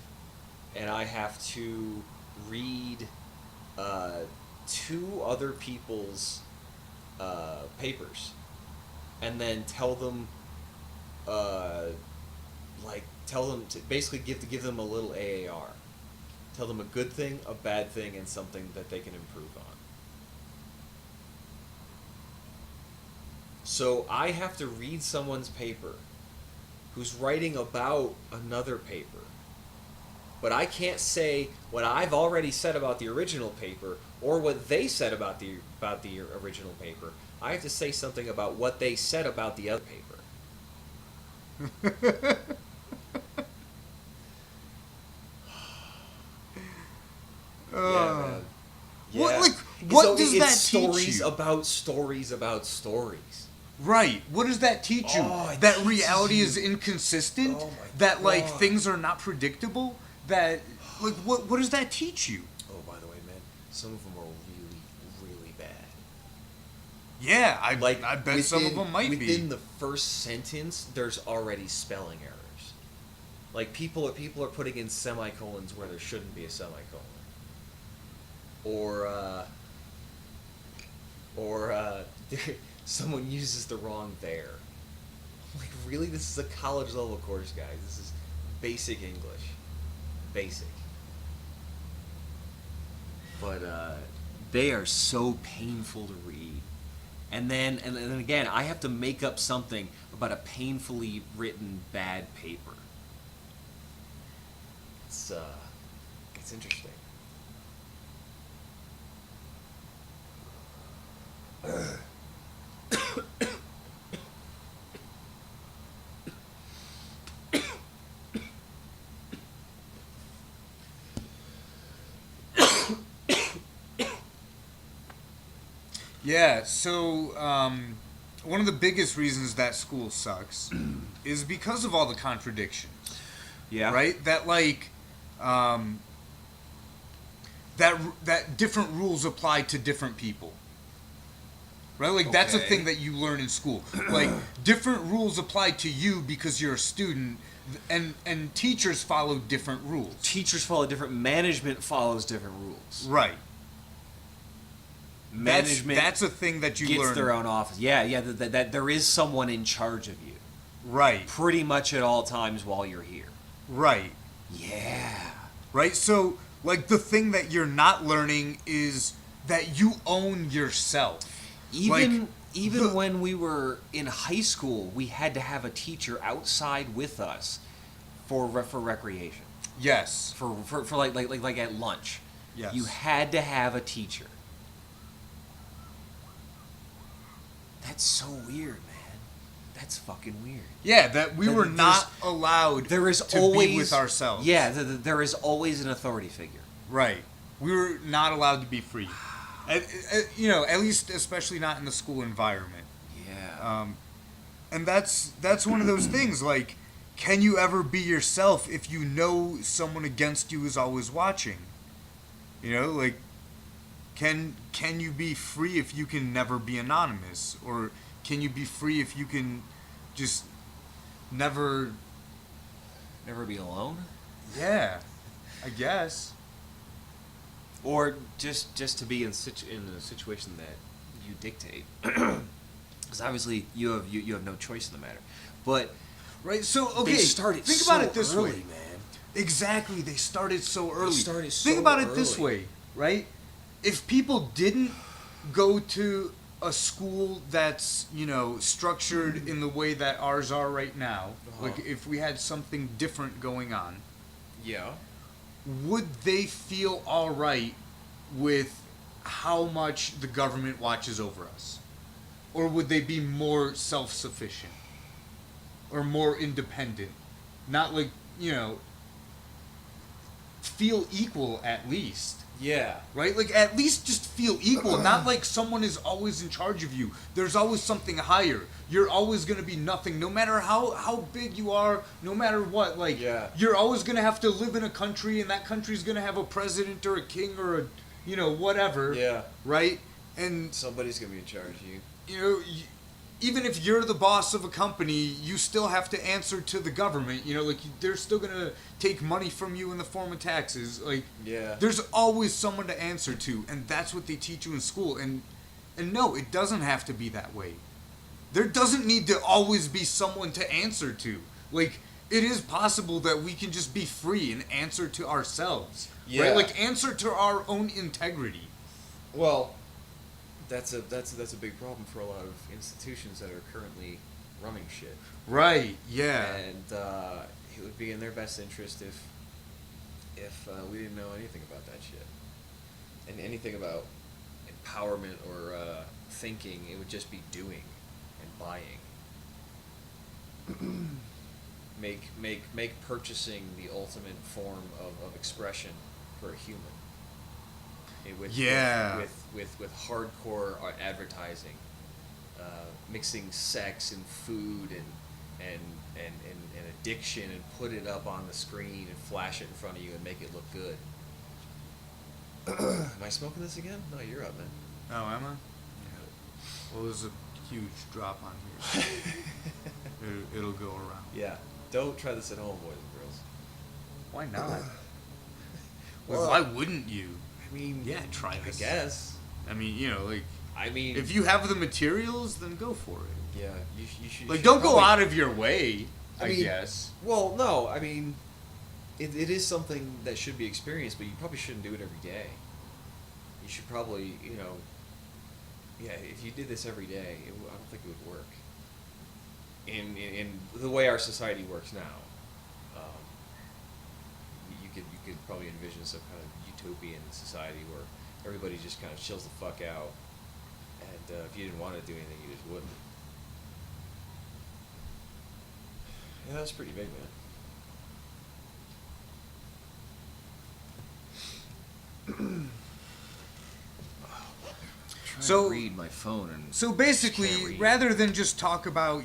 and I have to read 2 other people's papers, and then tell them to basically give them a little AAR. Tell them a good thing, a bad thing, and something that they can improve on. So I have to read someone's paper who's writing about another paper. But I can't say what I've already said about the original paper or what they said about the original paper. I have to say something about what they said about the other paper. Yeah, man. Yeah. What does that teach stories you? About stories about stories. Right. What does that teach you? That reality is inconsistent? Oh my that, like, God. things are not predictable? That, like, what does that teach you? Oh, by the way, man, some of them are really, really bad. Yeah, I bet some of them might be. Within the first sentence, there's already spelling errors. Like, people are putting in semicolons where there shouldn't be a semicolon. Or someone uses the wrong there. I'm like, really? This is a college level course, guys. This is basic English. Basic. But they are so painful to read. And then again, I have to make up something about a painfully written bad paper. It's interesting. Yeah, so one of the biggest reasons that school sucks is because of all the contradictions. Yeah. Right? That like that different rules apply to different people. Right? Like that's a Okay. thing that you learn in school. Like different rules apply to you because you're a student and teachers follow different rules. Teachers follow different. Management follows different rules. Right. Management That's a thing that you gets learn. their own office. Yeah. That there is someone in charge of you, Right. pretty much at all times while you're here. Right. Yeah. Right? So, like, the thing that you're not learning is that you own yourself. Even the- when we were in high school, we had to have a teacher outside with us for recreation. Yes. For like at lunch. Yes. You had to have a teacher. That's so weird, man. That's fucking weird. Yeah, that we were There's- not allowed There is to always be with ourselves. Yeah, there is always an authority figure. Right. We were not allowed to be free. At least, especially not in the school environment. Yeah. And that's one of those things, like, can you ever be yourself if you know someone against you is always watching? You know, like, can you be free if you can never be anonymous? Or can you be free if you can just never... Never be alone? Yeah, I guess. Or just to be in a situation that you dictate. Because obviously you have no choice in the matter. But Right, so, okay, they started think so about it this early, way. man. Exactly, they started so early. started Think so about it this early. way, right? If people didn't go to a school that's, structured in the way that ours are right now, like if we had something different going on, Yeah. would they feel all right with how much the government watches over us? Or would they be more self-sufficient? Or more independent? Not like, feel equal at least. Yeah. Right? Like, at least just feel equal. Not like someone is always in charge of you. There's always something higher. You're always going to be nothing. No matter how big you are, no matter what. Like, Yeah. you're always going to have to live in a country, and that country's going to have a president or a king or whatever. Yeah. Right? And, Somebody's gonna be in charge of you. even if you're the boss of a company, you still have to answer to the government. They're still going to take money from you in the form of taxes. Like, Yeah. there's always someone to answer to, and that's what they teach you in school. And no, it doesn't have to be that way. There doesn't need to always be someone to answer to. Like, it is possible that we can just be free and answer to ourselves. Yeah. Right? Like, answer to our own integrity. Well, that's a big problem for a lot of institutions that are currently running shit. Right, yeah. And it would be in their best interest if we didn't know anything about that shit, and anything about empowerment or thinking. It would just be doing and buying. make purchasing the ultimate form of expression for a human. With hardcore advertising, mixing sex and food and addiction, and put it up on the screen and flash it in front of you and make it look good. Am I smoking this again? No, you're up, man. Oh, am I? Well, there's a huge drop on here. It'll go around. Yeah. Don't try this at home, boys and girls. Why not? Well, why wouldn't you? I mean, Yeah, try this. I guess. I mean, I mean, if you have the materials, then go for it. yeah, you should. Like, you should don't go probably- out of your way, I mean, guess. Well, no, I mean, it is something that should be experienced, but you probably shouldn't do it every day. You should probably, yeah, if you did this every day, I don't think it would work. In the way our society works now, um, you could probably envision some kind of utopian society where everybody just kind of chills the fuck out, and if you didn't want to do anything, you just wouldn't. Yeah, that's pretty big, man. So to read my phone and So can't basically, read. rather than just talk about,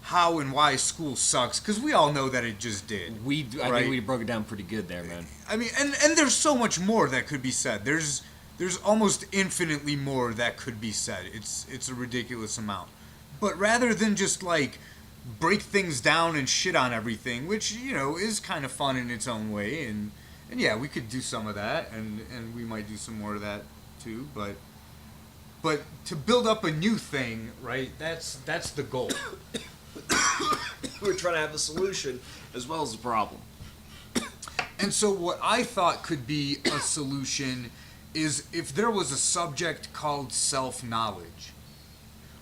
how and why school sucks, because we all know that it just did. I right? think we broke it down pretty good there, man. I mean, and there's so much more that could be said. There's almost infinitely more that could be said. It's a ridiculous amount. But rather than just like break things down and shit on everything, which is kind of fun in its own way, and yeah, we could do some of that, and we might do some more of that too. But to build up a new thing, right? That's the goal. We're trying to have a solution As well as the problem. And so what I thought could be a solution is if there was a subject called self-knowledge.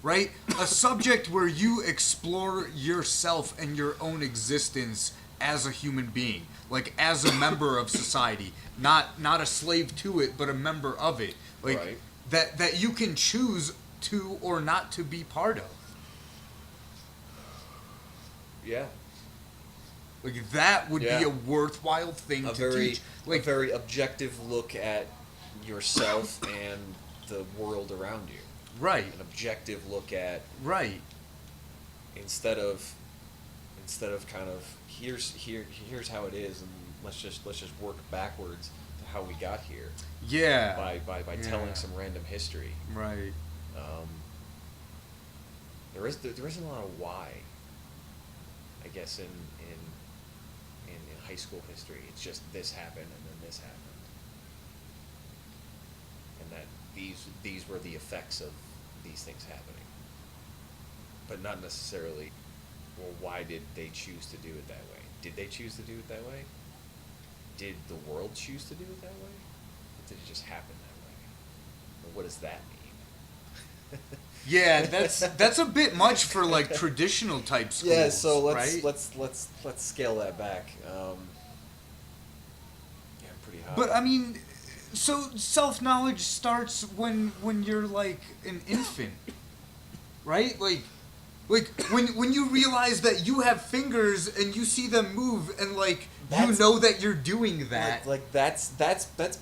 Right? A subject where you explore yourself and your own existence as a human being, like as a member of society, not a slave to it, but a member of it. Like Right. that you can choose to or not to be part of. Yeah. Like that would Yeah. be a worthwhile thing A to very teach. a Like very objective look at yourself and the world around you. right, An objective look at right. instead of kind of here's how it is, and let's just work backwards to how we got here Yeah. by Yeah. telling some random history. Right. There isn't a lot of why. I guess in high school history, it's just this happened and then this happened, and that these were the effects of these things happening, but not necessarily. Well, why did they choose to do it that way? Did they choose to do it that way? Did the world choose to do it that way? Or did it just happen that way? Or what does that mean? Yeah, that's a bit much for like traditional type schools. Yeah, so right? let's scale that back. Yeah, pretty high. But I mean, so self-knowledge starts when you're like an infant, right? Like when you realize that you have fingers and you see them move and like you know that you're doing that. Like that's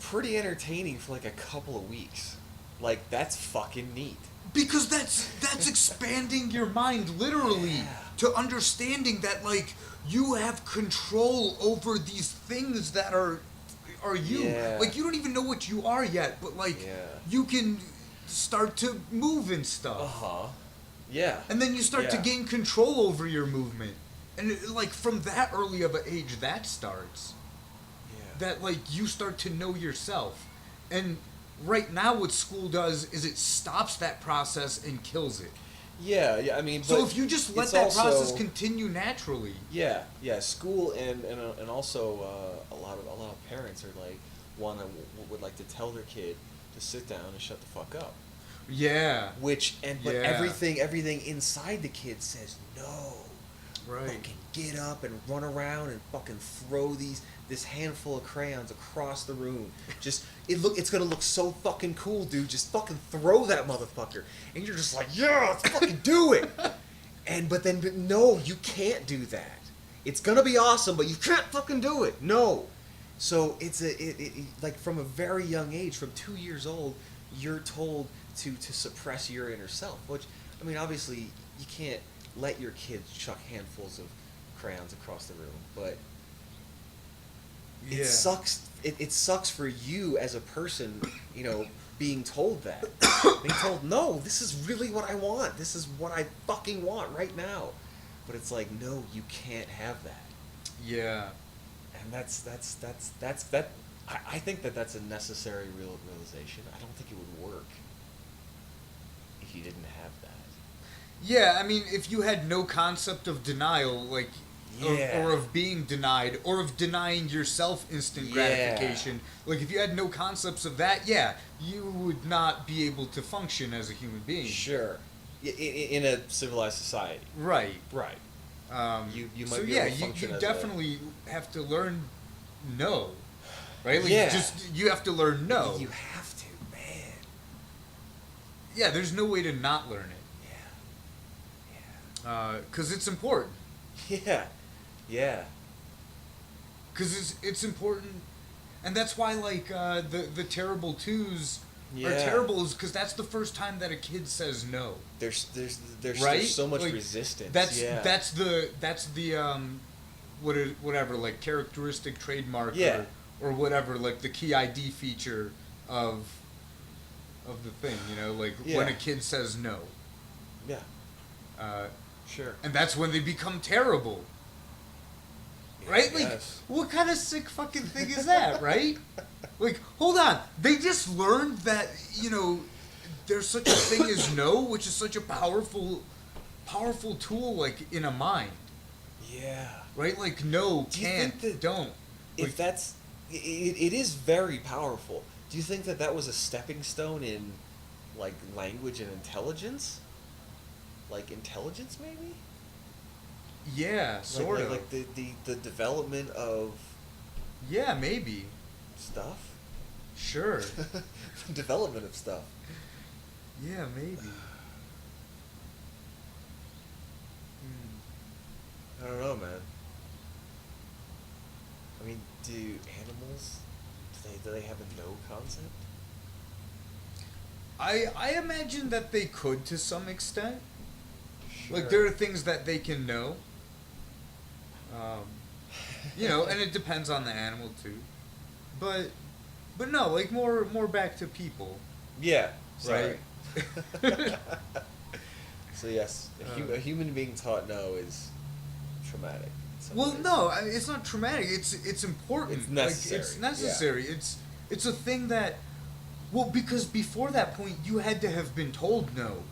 pretty entertaining for like a couple of weeks. Like that's fucking neat. Because that's expanding your mind literally Yeah. to understanding that like you have control over these things that are you. Yeah. Like you don't even know what you are yet, but like Yeah. you can start to move and stuff. Uh-huh. Yeah. And then you start to Yeah. gain control over your movement. And like from that early of an age that starts. Yeah. That like you start to know yourself. And right now what school does is it stops that process and kills it. Yeah, I mean, So but if you just let it's that also- process continue naturally. Yeah, school and also a lot of parents are like would like to tell their kid to sit down and shut the fuck up. Yeah. But Yeah. everything inside the kid says no. Right. Fucking get up and run around and fucking throw this handful of crayons across the room. Just it's gonna look so fucking cool, dude. Just fucking throw that motherfucker. And you're just like, yeah, let's fucking do it. But no, you can't do that. It's gonna be awesome, but you can't fucking do it. No. So it's like from a very young age, from 2 years old, you're told to suppress your inner self. Which, I mean, obviously you can't let your kids chuck handfuls of crayons across the room, but Yeah. it sucks. It sucks for you as a person, being told that. Being told, no, this is really what I want. This is what I fucking want right now. But it's like, no, you can't have that. Yeah. And that's I think that's a necessary realization. I don't think it would work if you didn't have that. Yeah, I mean, if you had no concept of denial, like, Yeah. or of being denied, or of denying yourself instant gratification. Like, if you had no concepts of that, yeah, you would not be able to function as a human being. Sure. In a civilized society. Right. Right. You might so be yeah, able to function you as definitely have to learn no. Right? Like, Yeah. you have to learn no. You have to, man. Yeah, there's no way to not learn it. Yeah. Because it's important. Yeah. Yeah. Because it's important, and that's why like the terrible twos are Yeah. terrible, is because that's the first time that a kid says no. There's Right? so much Like, resistance. That's yeah. that's the whatever, like, characteristic trademark, Yeah. or whatever, like the key ID feature of the thing, like when Yeah. a kid says no. Yeah. Uh, Sure. and that's when they become terrible. Right? Like, Yes. what kind of sick fucking thing is that, right? Like, hold on. They just learned that, there's such a thing as no, which is such a powerful tool, like, in a mind. Yeah. Right? Like, no, Do you can't, think that don't. If Like, that's it is very powerful. Do you think that was a stepping stone in like language and intelligence? Like intelligence, maybe? yeah, sort of. Like the development of Yeah, maybe. stuff. Sure. The development of stuff. Yeah, maybe. I don't know, man. I mean, do animals do they have a no concept? I imagine that they could, to some extent. Sure. Like, there are things that they can know. And it depends on the animal too. But no, like, more back to people. Yeah. Sorry. Right. So yes, a human being taught no is traumatic. in some Well, ways. no, it's not traumatic. It's important. It's necessary. Like, it's necessary. It's a thing that, well, because before that point you had to have been told no,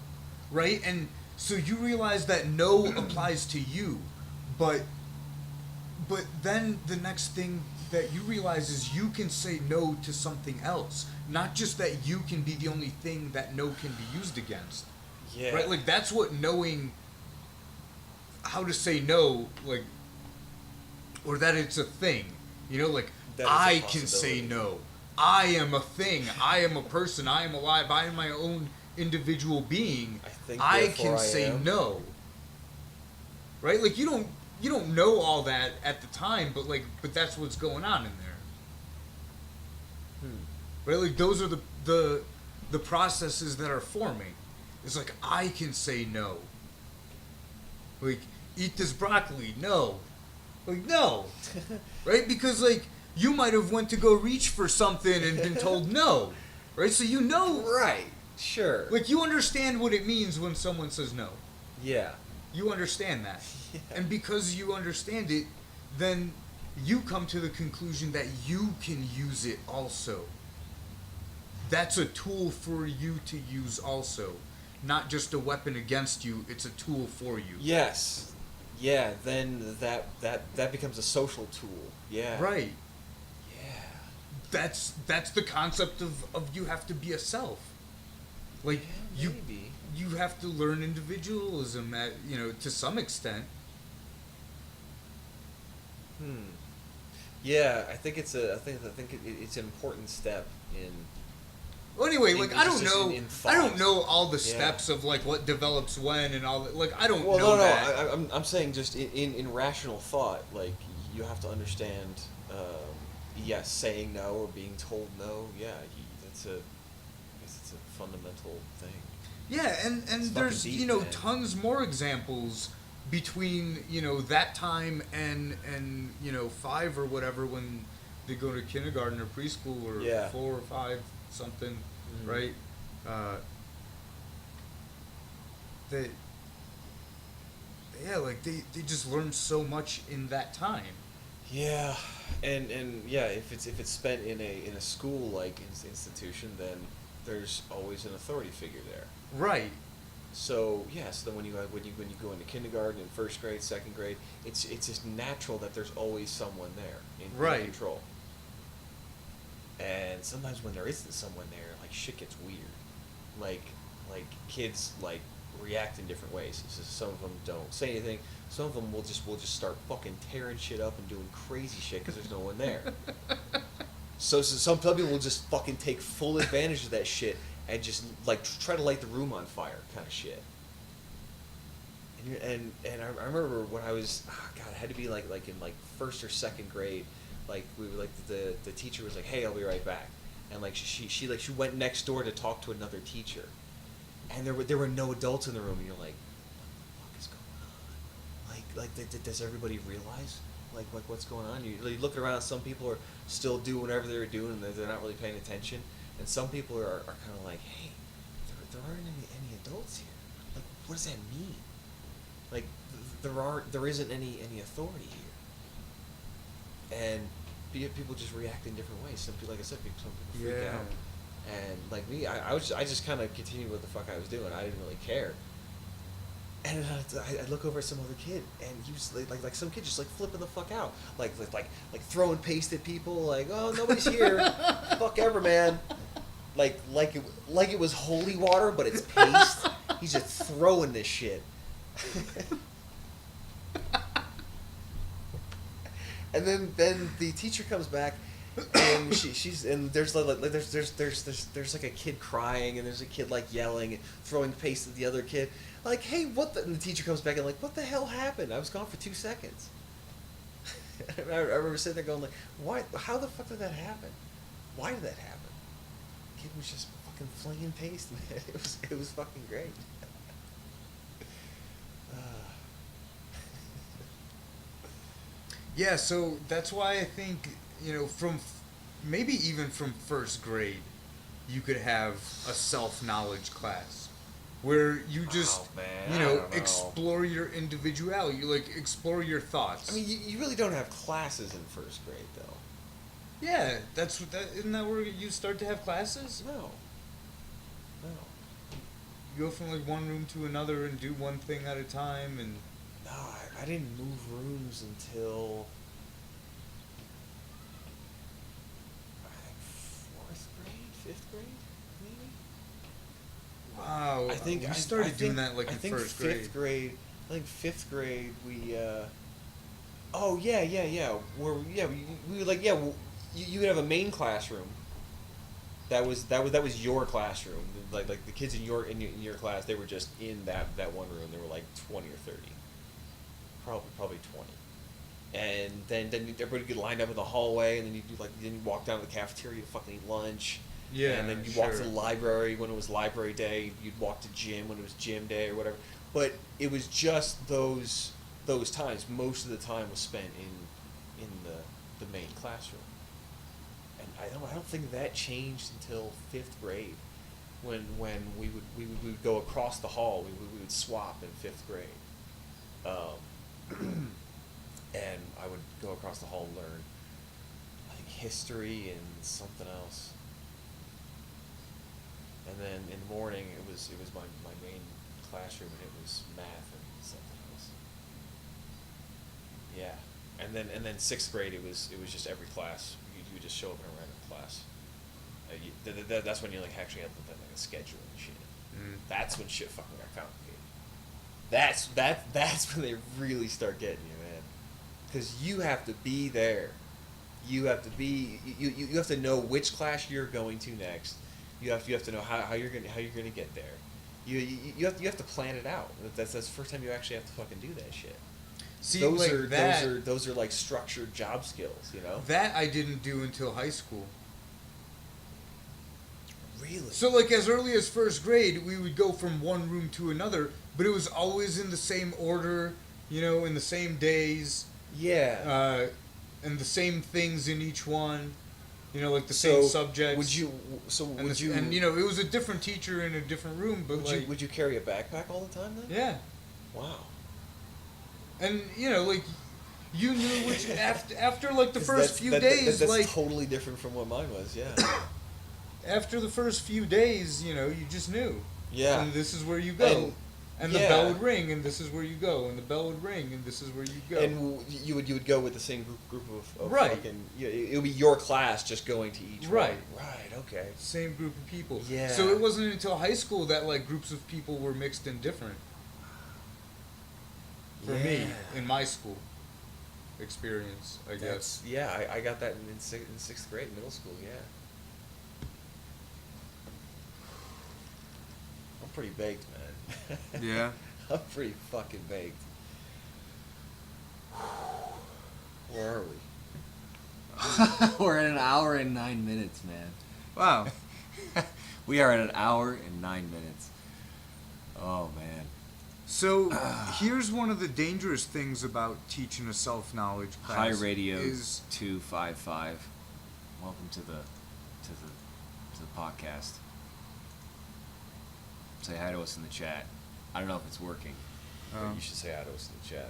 right? And so you realize that no applies to you, but then the next thing that you realize is you can say no to something else, not just that you can be the only thing that no can be used against. Yeah. Right? Like, that's what knowing how to say no, like, or that it's a thing. Like, That is a I can say possibility. no. I am a thing. I am a person. I am alive. I am my own individual being. I think, I therefore, can I say am. no. Right? Like, you don't know all that at the time, but that's what's going on in there. Right? Like, those are the processes that are forming. It's like, I can say no. Like, eat this broccoli. No. Like, no. Right? Because, like, you might have went to go reach for something and been told no. Right? So you know. Right. Sure. Like, you understand what it means when someone says no. Yeah. You understand that. Yeah. And because you understand it, then you come to the conclusion that you can use it also. That's a tool for you to use also. Not just a weapon against you, it's a tool for you. Yes. Yeah. Then that becomes a social tool. Yeah. Right. Yeah. That's the concept of you have to be a self. Like, Yeah, maybe. you have to learn individualism at, to some extent. Yeah, I think it's it's an important step in. Well, anyway, In- like, I don't just know. in I don't thought. know all the Yeah. steps of, like, what develops when and all that. Like, I don't Well, know no, that. I'm saying just in rational thought, like you have to understand. Yes, saying no or being told no. Yeah, I guess it's a fundamental thing. Yeah, and It's there's, fucking deep, man. tons more examples between, that time and 5 or whatever, when they go to kindergarten or preschool, or Yeah. 4 or 5 something, right? They like they just learn so much in that time. Yeah, and yeah, if it's spent in a school like institution, then there's always an authority figure there. Right. So yes, then when you go into kindergarten and first grade, second grade, it's just natural that there's always someone there in control. And sometimes when there isn't someone there, like shit gets weird. Like kids like react in different ways. So some of them don't say anything. Some of them will just start fucking tearing shit up and doing crazy shit because there's no one there. So some people will just fucking take full advantage of that shit and just like try to light the room on fire, kind of shit. And I remember when I was, God, it had to be like in like first or second grade. Like we were like the teacher was like, "Hey, I'll be right back," and like she went next door to talk to another teacher, and there were no adults in the room, and you're like, "What the fuck is going on?" Like does everybody realize like what's going on? You look around, some people are still doing whatever they're doing, and they're not really paying attention, and some people are kind of like, "Hey, there aren't any adults here. Like, what does that mean? Like there isn't any authority here." And people just react in different ways. Some people, like I said, some people freak out. And like me, I just kind of continued what the fuck I was doing. I didn't really care. And I look over at some other kid, and he was like some kid just like flipping the fuck out, like throwing paste at people, like, "Oh, nobody's here, fuck ever, man." Like it was holy water, but it's paste. He's just throwing this shit. And then the teacher comes back, and she's there's like a kid crying, and there's a kid like yelling and throwing paste at the other kid, like, "Hey, what the?" And the teacher comes back and like, "What the hell happened? I was gone for 2 seconds." I remember sitting there going like, "Why? How the fuck did that happen? Why did that happen?" The kid was just fucking flinging paste, man. It was fucking great. Yeah, so that's why I think, from maybe even from first grade, you could have a self-knowledge class where you just, explore your individuality, you like explore your thoughts. I mean, you really don't have classes in first grade, though. Yeah, isn't that where you start to have classes? No. You go from like one room to another and do one thing at a time, and... No, I didn't move rooms until I think 4th grade, 5th grade, maybe. Wow, I think we started doing that like in first grade. 5th grade. I think 5th grade we. Oh yeah. Where we were like you would have a main classroom. That was your classroom. Like the kids in your class, they were just in that one room. There were like 20 or 30. Probably 20, and then everybody could line up in the hallway, and then you walk down to the cafeteria to fucking eat lunch. Yeah, and then you walk to the library when it was library day. You'd walk to gym when it was gym day or whatever. But it was just those times. Most of the time was spent in the main classroom, and I don't think that changed until 5th grade, when we would go across the hall. We would swap in 5th grade. And I would go across the hall and learn, I think, history and something else. And then in the morning, it was my main classroom, and it was math and something else. Yeah, and then 6th grade, it was just every class. You just show up in a random class. That's when you like actually had like a schedule and shit. Mm. That's when shit fucking got complicated. That's when they really start getting you, man. Because you have to be there. You have to be. You have to know which class you're going to next. You have to know how you're gonna get there. You have to plan it out. That's the first time you actually have to fucking do that shit. See, those are like structured job skills, you know. That I didn't do until high school. Really? So like as early as first grade, we would go from one room to another, but it was always in the same order, in the same days. Yeah. And the same things in each one. Like the same subjects. Would you? And it was a different teacher in a different room, but would you carry a backpack all the time then? Yeah. Wow. And like you knew which after like the first few days, that's like totally different from what mine was. Yeah. After the first few days, you just knew. Yeah. And this is where you go. And the bell would ring, and this is where you go. And the bell would ring, and this is where you go. And you would go with the same group of right. fucking... Yeah, it would be your class just going to each right. one. Right, okay. Same group of people. Yeah. So it wasn't until high school that, like, groups of people were mixed and different. For me, in my school experience, I guess. Yeah, I got that in sixth grade, middle school, yeah. I'm pretty baked, man. Yeah. I'm pretty fucking baked. Where are we? We're at an hour and 9 minutes, man. Wow. We are at an hour and 9 minutes. Oh, man. So, here's one of the dangerous things about teaching a self-knowledge class. High Radio is 255. Welcome to the podcast. Say hi to us in the chat. I don't know if it's working. You should say hi to us in the chat.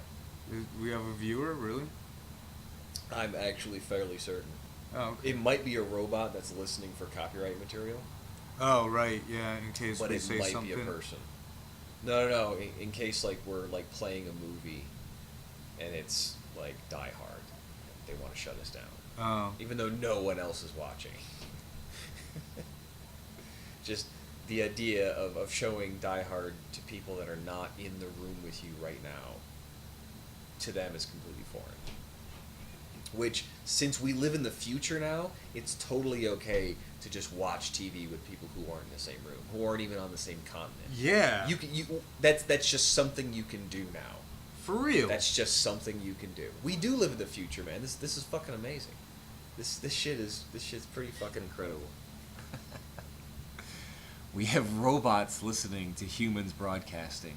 We have a viewer, really? I'm actually fairly certain. Oh, okay. It might be a robot that's listening for copyright material. Oh, right, yeah, in case but we it say might something. be a person. No. In case like we're like playing a movie, and it's like Die Hard, they want to shut us down. Oh. Even though no one else is watching. Just the idea of showing Die Hard to people that are not in the room with you right now, to them is completely foreign. Which, since we live in the future now, it's totally okay to just watch TV with people who aren't in the same room, who aren't even on the same continent. Yeah. That's just something you can do now. For real. That's just something you can do. We do live in the future, man. This is fucking amazing. This shit's pretty fucking incredible. We have robots listening to humans broadcasting.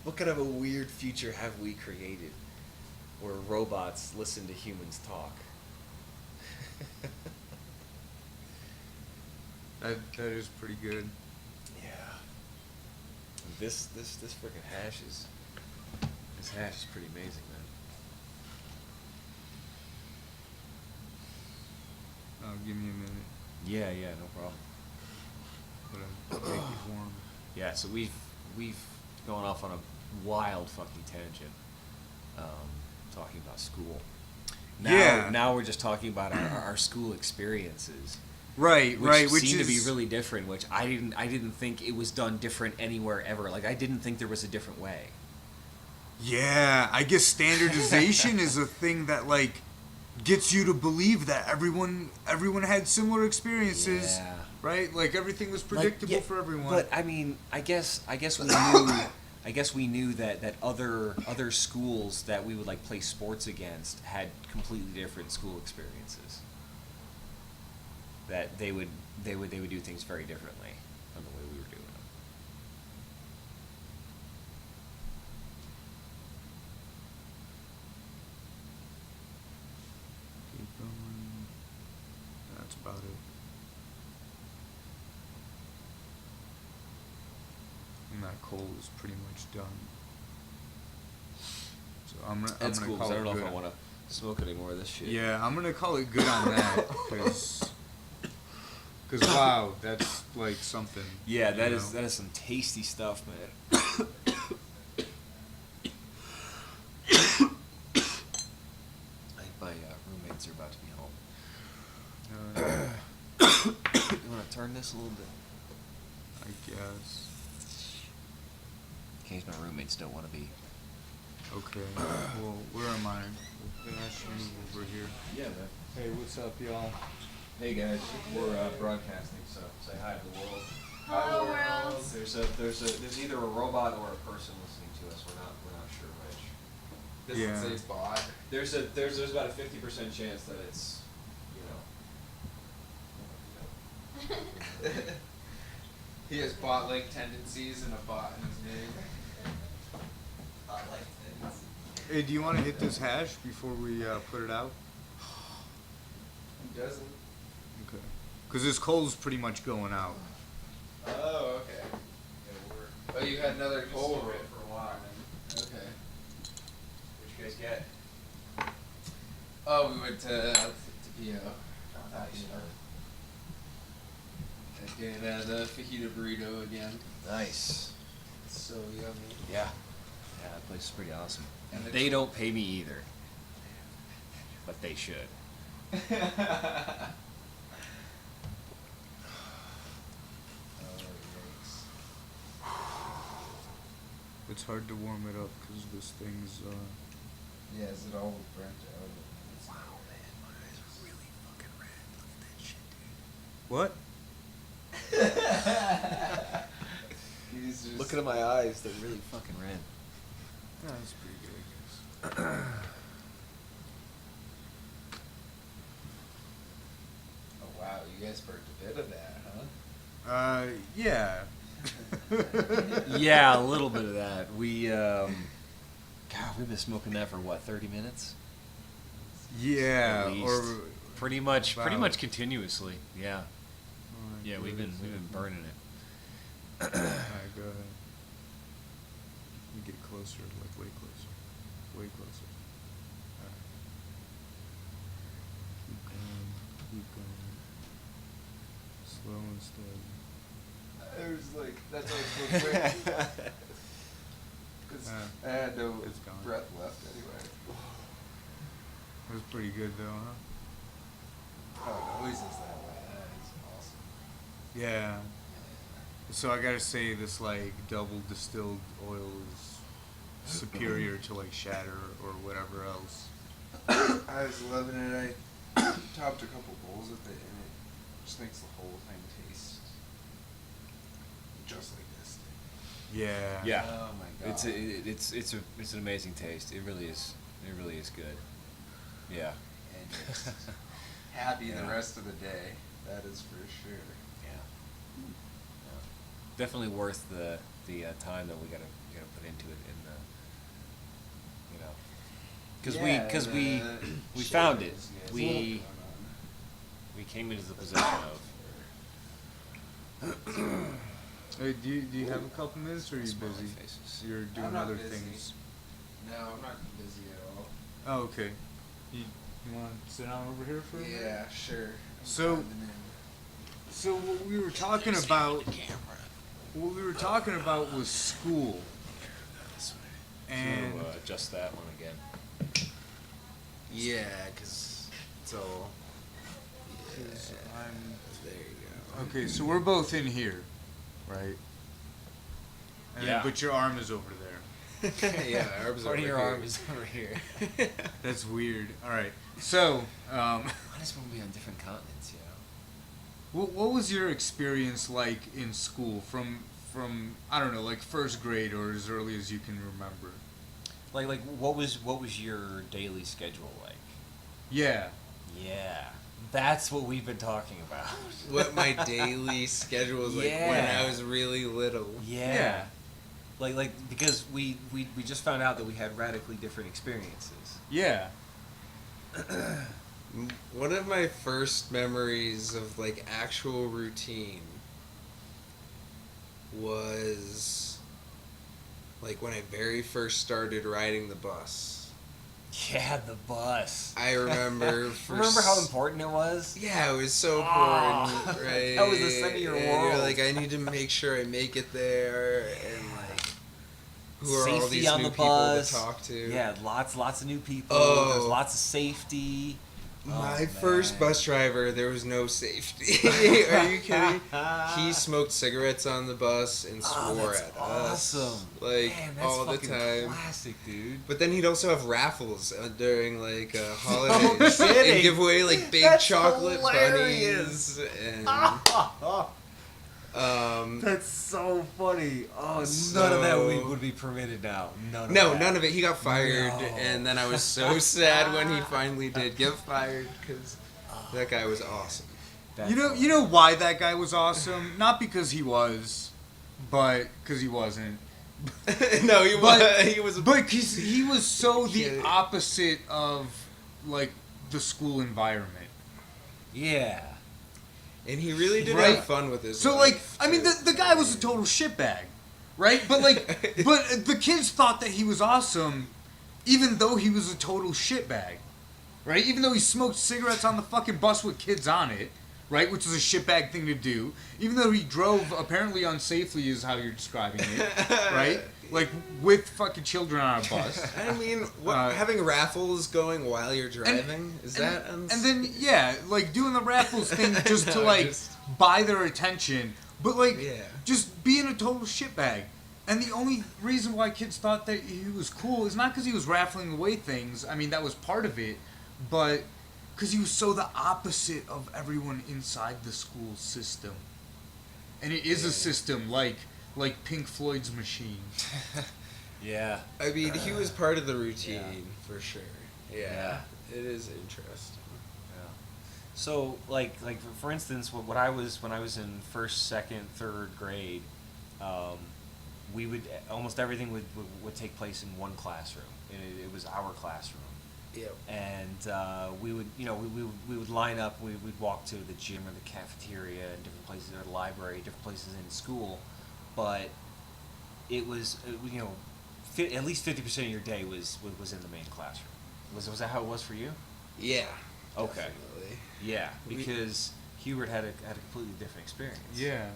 What kind of a weird future have we created where robots listen to humans talk? That is pretty good. Yeah. This freaking hash is pretty amazing, man. Oh, give me a minute. Yeah, no problem. But I'll make it warm. Yeah, so we've gone off on a wild fucking tangent, talking about school. Now we're just talking about our school experiences. Right, which seem to be really different. Which I didn't think it was done different anywhere ever. Like I didn't think there was a different way. Yeah, I guess standardization is a thing that like gets you to believe that everyone had similar experiences. Yeah. Right? Like everything was predictable for everyone. But I mean, I guess we knew that other schools that we would like play sports against had completely different school experiences. That they would do things very differently than the way we were doing them. Keep going. That's about it. And that coal is pretty much done. So I'm gonna That's cool, call because I it don't know good. if I want to smoke any more of this shit. Yeah, I'm gonna call it good on that, because wow, that's like something. Yeah, that is some tasty stuff, man. I think my roommates are about to be home. You want to turn this a little bit? I guess. In case my roommates don't want to be. Okay. Well, where am I? Then I should move over here. Yeah, man. Hey, what's up, y'all? Hey guys, we're broadcasting, so say hi to the world. Hello, world. There's either a robot or a person listening to us. We're not sure which. Yeah. Say bot. There's about a 50% chance that it's, He has bot-like tendencies and a bot in his name. Bot-like tendencies. Hey, do you want to hit this hash before we put it out? Who doesn't? Okay. Because this coal's pretty much going out. Oh, okay. Oh, you had another coal over it for a while. Okay. What'd you guys get? Oh, we went to PO. Getting the fajita burrito again. Nice. It's so yummy. Yeah. Yeah, that place is pretty awesome. And They don't pay me either. But they should. It's hard to warm it up because this thing's. Yeah, is it all burnt out? Wow, man, my eyes are really fucking red. Look at that shit, dude. What? He's just Looking at my eyes, they're really fucking red. Yeah, that's pretty good, I guess. Oh wow, you guys burnt a bit of that, huh? Yeah. Yeah, a little bit of that. God, we've been smoking that for what, 30 minutes? Yeah, At least. or pretty much about- continuously. Yeah. Alright, Yeah, we've been burning it. Alright, go ahead. You get closer, like way closer. Way closer. Alright. Keep going. Slow and steady. It was like, that's why it's so quick. Because I had no It's gone. breath left anyway. That was pretty good though, huh? Oh, it always is that way. That is awesome. Yeah. So I gotta say this like double distilled oil is superior to like shatter or whatever else. I was loving it. I topped a couple bowls with it, and it just makes the whole thing taste just like this. Yeah. Yeah. Oh my god. It's an amazing taste. It really is. It really is good. Yeah. And just happy Yeah. the rest of the day. That is for sure. Yeah. Definitely worth the time that we gotta put into it in the because we found it. We came into the position of Hey, do you have a couple minutes or are you Smiley busy? faces. You're doing I'm not other busy. things. No, I'm not busy at all. Oh, okay. You want to sit down over here for a minute? Yeah, sure. I'm So- finding in. So what we were talking about was school. And adjust that one again. Yeah, because it's all. 'cause I'm There you go. okay, so we're both in here, right? And Yeah. But your arm is over there. Yeah, my arms Part of over your here. arm is over here. That's weird. All right. So, I just want to be on different continents, you know. what was your experience like in school from I don't know, like first grade or as early as you can remember? Like what was your daily schedule like? Yeah. Yeah, that's what we've been talking about. What my daily schedule was like when Yeah. I was really little. Yeah. Like because we just found out that we had radically different experiences. Yeah. One of my first memories of like actual routine was like when I very first started riding the bus. Yeah, the bus. I remember Remember how important it was? Yeah, it was so Oh, important, right? that was the center of your And world. You're like, I need to make sure I make it there, and like, who are all Safety these on new the people bus. to talk to? Yeah, lots of new people. Oh. There's lots of safety. My Oh, first man. bus driver, there was no safety. Are you kidding? He smoked cigarettes on the bus and Oh, swore that's at awesome. us, like Man, that's all the fucking time. classic, dude. But then he'd also have raffles during like holidays kidding. and give away like big That's chocolate hilarious. bunnies. And, That's so funny. Oh, So- none of that would be permitted now. None no, of that. none of it. He got fired, No. and then I was so sad when he finally did get fired because that guy was awesome. That's You know why that guy was awesome? Not because he was, but because he wasn't. No, he But- was. He was. But because he was so the Yeah. opposite of like the school environment. Yeah. And he really did Right. have fun with his. So life, like, I mean, too. the guy was a total shitbag, right? But like, but the kids thought that he was awesome, even though he was a total shitbag, right? Even though he smoked cigarettes on the fucking bus with kids on it, right? Which is a shitbag thing to do. Even though he drove apparently unsafely is how you're describing it, right? Like, with fucking children on a bus. I mean, having raffles going while you're driving, and then, yeah, like, doing the raffles thing just to, like, buy their attention. But, like, just being a total shitbag. And the only reason why kids thought that he was cool is not because he was raffling away things. I mean, that was part of it. But because he was so the opposite of everyone inside the school system. And it is a system like Pink Floyd's Machine. Yeah. I mean, he was part of the routine for sure. Yeah. It is interesting. Yeah. So, like for instance, when I was in first, second, third grade, we would almost everything would take place in one classroom. It was our classroom. Yep. And we would we would line up. We'd walk to the gym or the cafeteria and different places, or the library, different places in school. But it was at least 50% of your day was in the main classroom. Was that how it was for you? Yeah. Okay. Definitely. Yeah, because Hubert had a completely different experience. Yeah.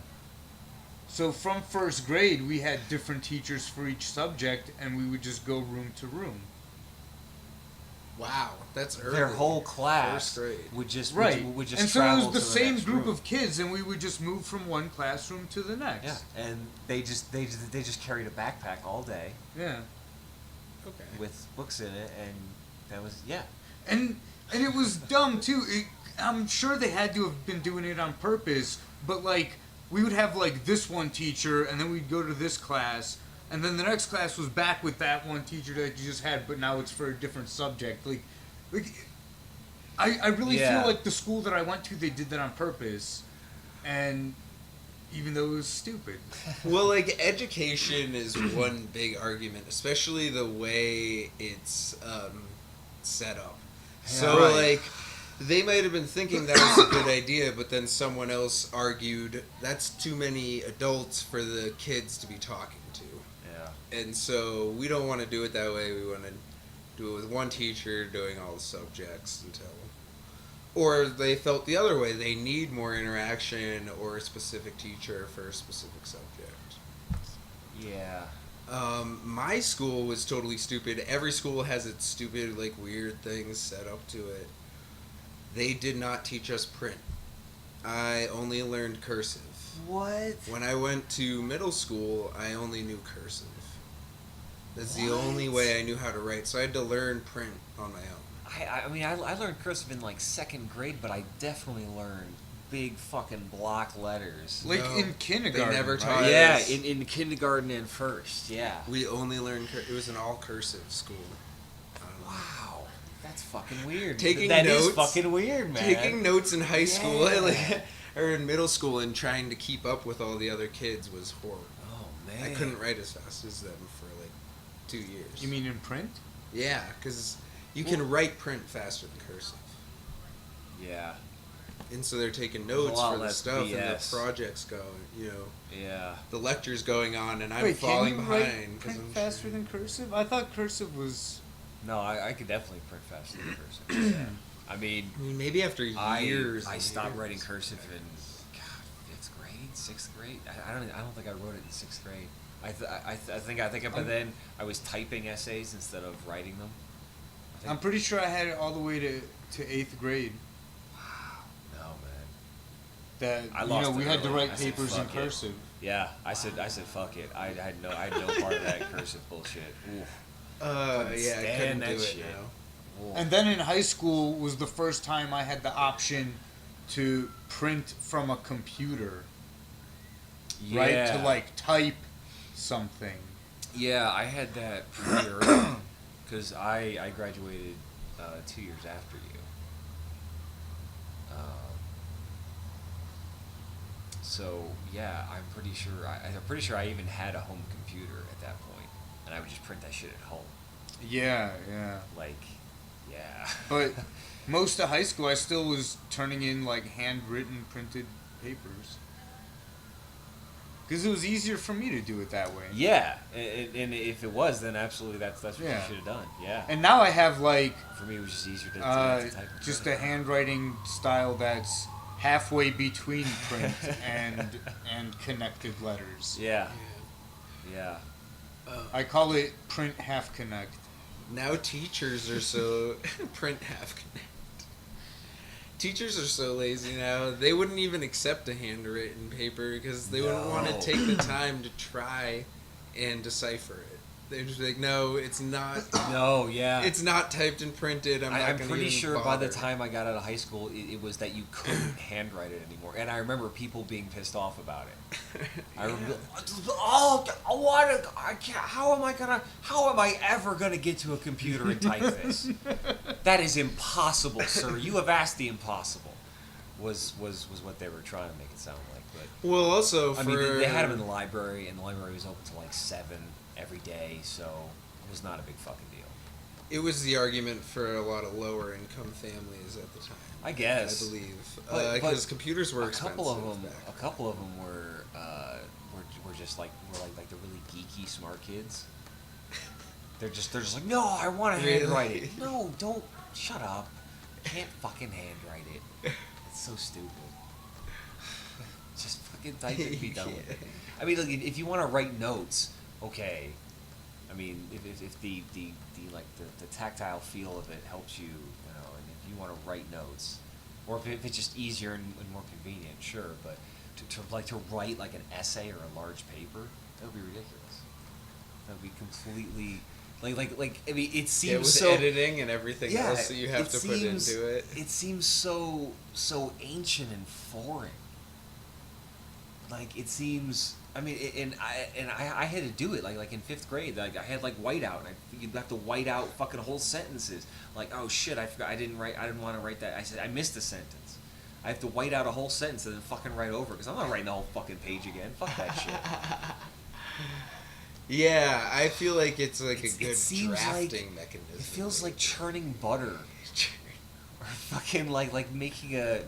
So from first grade, we had different teachers for each subject, and we would just go room to room. Wow, that's early. Their whole class First grade. would just Right. would just and so it travel was the to same next group room. of kids, and we would just move from one classroom to the next. Yeah, and they just carried a backpack all day Yeah. Okay. with books in it, and that was And it was dumb too. I'm sure they had to have been doing it on purpose, but like we would have like this one teacher, and then we'd go to this class, and then the next class was back with that one teacher that you just had, but now it's for a different subject. Like I really Yeah. feel like the school that I went to, they did that on purpose, and even though it was stupid. Well, like, education is one big argument, especially the way it's set up. So, Right. like, they might have been thinking that was a good idea, but then someone else argued that's too many adults for the kids to be talking to. yeah. And so we don't want to do it that way. We want to do it with one teacher doing all the subjects until... Or they felt the other way. They need more interaction or a specific teacher for a specific subject. Yeah. My school was totally stupid. Every school has its stupid, like, weird things set up to it. They did not teach us print. I only learned cursive. What? When I went to middle school, I only knew cursive. That's the What? only way I knew how to write, so I had to learn print on my own. I mean, I learned cursive in like second grade, but I definitely learned big fucking block letters. Like No, in kindergarten. they never right? taught Yeah, us. in kindergarten and first. Yeah. We only learned it was an all cursive school. Wow, that's fucking weird. Taking That is notes- fucking weird, man. Taking notes in high school, Yeah. like, or in middle school, and trying to keep up with all the other kids was horrible. Oh man. I couldn't write as fast as them for like 2 years. You mean in print? Yeah, because you can write print faster than cursive. Yeah. And so they're taking There's a notes lot for the less stuff BS. and the projects going, Yeah. the lecture's going on and I'm Wait, falling can you write behind. 'cause print I'm faster than cursive? I thought cursive was... No, I could definitely print faster than cursive. Yeah. I mean, I mean, maybe after years. I and stopped years. writing cursive in fifth grade, sixth grade. I don't think I wrote it in sixth grade. I think by then I was typing essays instead of writing them. I'm pretty sure I had it all the way to 8th grade. No, man. That I lost we it had to early. write I said, papers in "Fuck it." cursive. Yeah, I said fuck it. I had no part of that cursive bullshit. Oof. Yeah, I stand couldn't that do it shit. now. Oof. And then in high school was the first time I had the option to print from a computer, right? To like type something. Yeah, I had that pretty early because I graduated 2 years after you. So yeah, I'm pretty sure I even had a home computer at that point, and I would just print that shit at home. Yeah. Like, yeah. But most of high school, I still was turning in like handwritten printed papers. Because it was easier for me to do it that way. Yeah, and if it was, then absolutely that's what Yeah. you should have done. Yeah. And now I have like For me, it was just easier to type. just a handwriting style that's halfway between print and connected letters. Yeah. Yeah. I call it print half connect. Now teachers are so print half connect. Teachers are so lazy now. They wouldn't even accept a handwritten paper because they wouldn't want to take the time to try and decipher it. They'd just be like, no, it's not. No, yeah. It's not typed and printed. I'm pretty sure by the time I got out of high school, it was that you couldn't handwrite it anymore. And I remember people being pissed off about it. I remember, how am I ever gonna get to a computer and type this? That is impossible, sir. You have asked the impossible. Was what they were trying to make it sound like. But Well, also, I mean, they had them in the library, and the library was open till like 7 every day, so it was not a big fucking deal. it was the argument for a lot of lower income families at the time. I guess. I believe But because computers were a expensive. couple of them back were just like the really geeky smart kids. They're just like, no, I want to handwrite it. No, don't. Shut up. You can't fucking handwrite it. It's so stupid. Just fucking type it and be done with it. I mean, look, if you want to write notes, okay. I mean, if the tactile feel of it helps you, and if you want to write notes, or if it's just easier and more convenient, sure. But to write like an essay or a large paper, that would be ridiculous. That would be completely like I mean, it seems with so editing and everything yeah, else that you have to put into it. It seems so ancient and foreign. Like it seems. I mean, I had to do it like in 5th grade. Like I had like whiteout, and you'd have to white out fucking whole sentences. Like, oh shit, I forgot. I didn't want to write that. I said I missed a sentence. I have to white out a whole sentence and then fucking write over because I'm not writing the whole fucking page again. Fuck that shit. Yeah, I feel like it's like a good seems drafting like, mechanism. It feels like churning butter, or fucking like making a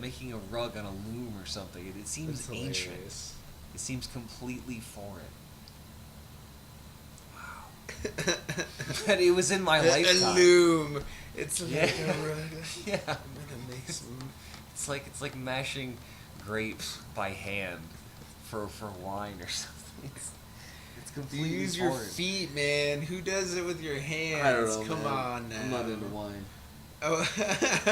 rug on a loom or something. It seems That's ancient. hilarious. It seems completely foreign. Wow. But it was in my lifetime. A loom. It's Yeah. like a rug. Yeah. I'm gonna make some. It's like mashing grapes by hand for wine or something. It's completely Use your foreign. feet, man. Who does it with your hands? I don't know, Come man. on now. I'm not into wine. Oh.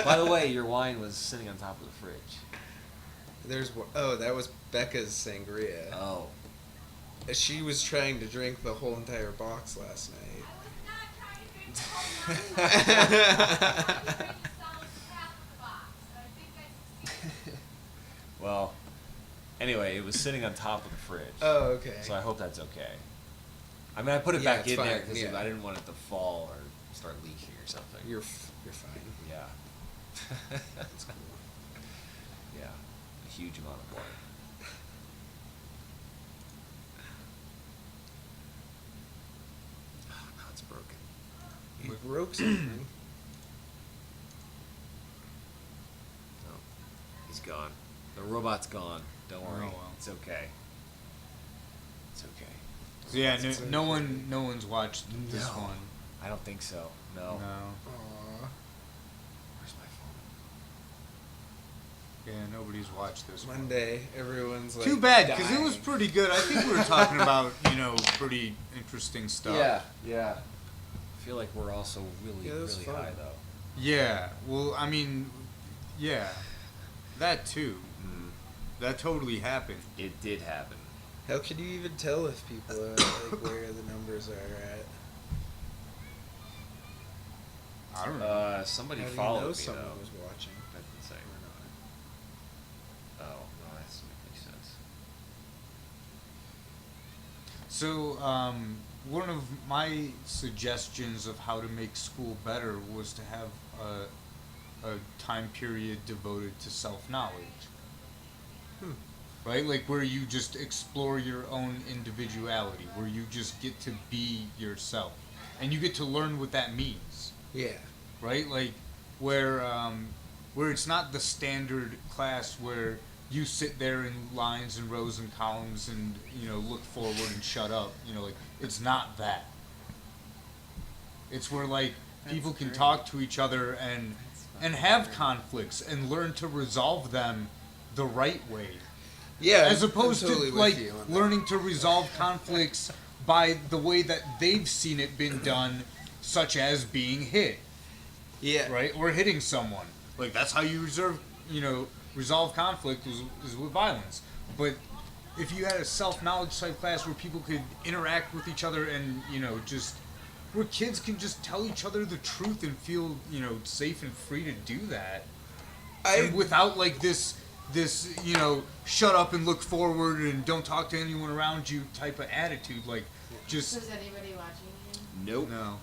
By the way, your wine was sitting on top of the fridge. That was Becca's sangria. Oh. She was trying to drink the whole entire box last night. Well, anyway, it was sitting on top of the fridge. Oh, okay. So I hope that's okay. I mean, I put it Yeah, back it's in there fine, because yeah. I didn't want it to fall or start leaking or something. You're fine. Yeah. That's cool. Yeah. A huge amount of water. Oh, now it's broken. You broke something. Oh, he's gone. The robot's gone. Don't worry. Oh, well. It's okay. It's okay. So yeah, no one's watched this No. one. I don't think so. No. No. Aw. Where's my phone? Yeah, nobody's watched this one. Monday, everyone's like. Too bad, because it was dying. pretty good. I think we were talking about, pretty interesting stuff. Yeah. I feel like we're also really, Yeah, it was really fun. high though. Yeah. Well, I mean, yeah. That too. Mm. That totally happened. It did happen. How can you even tell if people are like where the numbers are at? I don't know. Somebody How do you followed know me someone though. was watching? That didn't say or not. Oh, no, that doesn't make any sense. So, one of my suggestions of how to make school better was to have a time period devoted to self-knowledge. Right? Like where you just explore your own individuality, where you just get to be yourself. And you get to learn what that means. Yeah. Right? Like where it's not the standard class where you sit there in lines and rows and columns and, look forward and shut up. Like it's not that. It's where like people can talk to each other and have conflicts and learn to resolve them the right way. Yeah, As opposed I'm totally to with like you on that. learning to resolve conflicts by the way that they've seen it been done, such as being hit, Yeah. right, or hitting someone. Like that's how you resolve conflict is with violence. But if you had a self-knowledge type class where people could interact with each other and just where kids can just tell each other the truth and feel safe and free to do that, and without like this shut up and look forward and don't talk to anyone around you type of attitude, like just So is anybody watching you? Nope. no.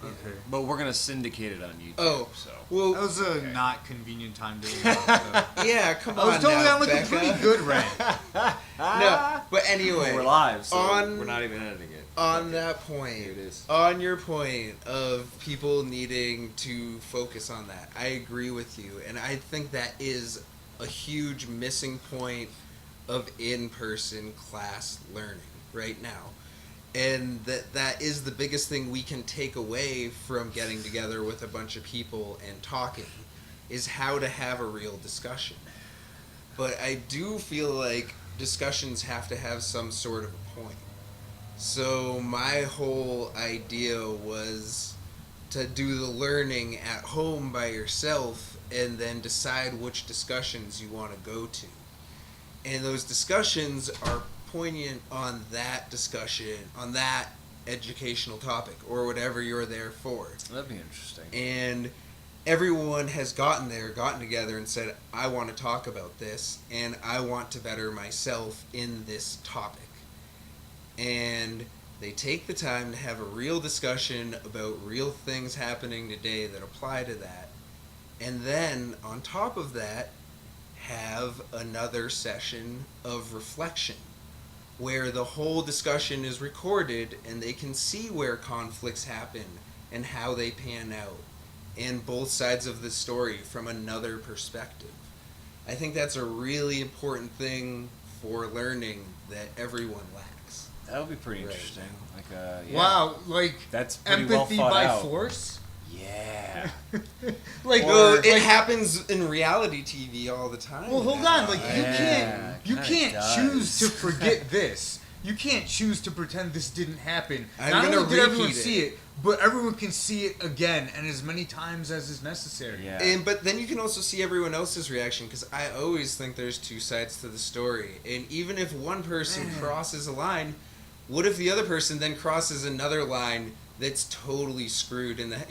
Okay. But we're gonna syndicate it on YouTube. Oh, so That well, was a Okay. not convenient time to interrupt, so. yeah, come I on was totally now, on like Becca. a pretty good rant. No, but anyway, we're live, so on- we're not even editing it. on that point, Here it is. on your point of people needing to focus on that, I agree with you, and I think that is a huge missing point of in-person class learning right now. And that is the biggest thing we can take away from getting together with a bunch of people and talking, is how to have a real discussion. But I do feel like discussions have to have some sort of a point. So my whole idea was to do the learning at home by yourself and then decide which discussions you want to go to. And those discussions are poignant on that discussion, on that educational topic, or whatever you're there for. That'd be interesting. And everyone has gotten together and said, I want to talk about this, and I want to better myself in this topic. And they take the time to have a real discussion about real things happening today that apply to that. And then, on top of that, have another session of reflection where the whole discussion is recorded and they can see where conflicts happen and how they pan out and both sides of the story from another perspective. I think that's a really important thing for learning that everyone lacks. That would be pretty Right. interesting. Like, yeah. Wow, like That's pretty well empathy thought by out. force. Yeah. Like, Well, it like, happens in reality TV all the time. well, hold now. on. Like Yeah, you kinda can't does. choose to forget this. You can't choose to pretend this didn't happen. I'm Not gonna only did everyone repeat see it. it, but everyone can see it again and as many times as is necessary. Yeah. But then you can also see everyone else's reaction, because I always think there's two sides to the story. And even if one person crosses a line, what if the other person then crosses another line that's totally screwed and that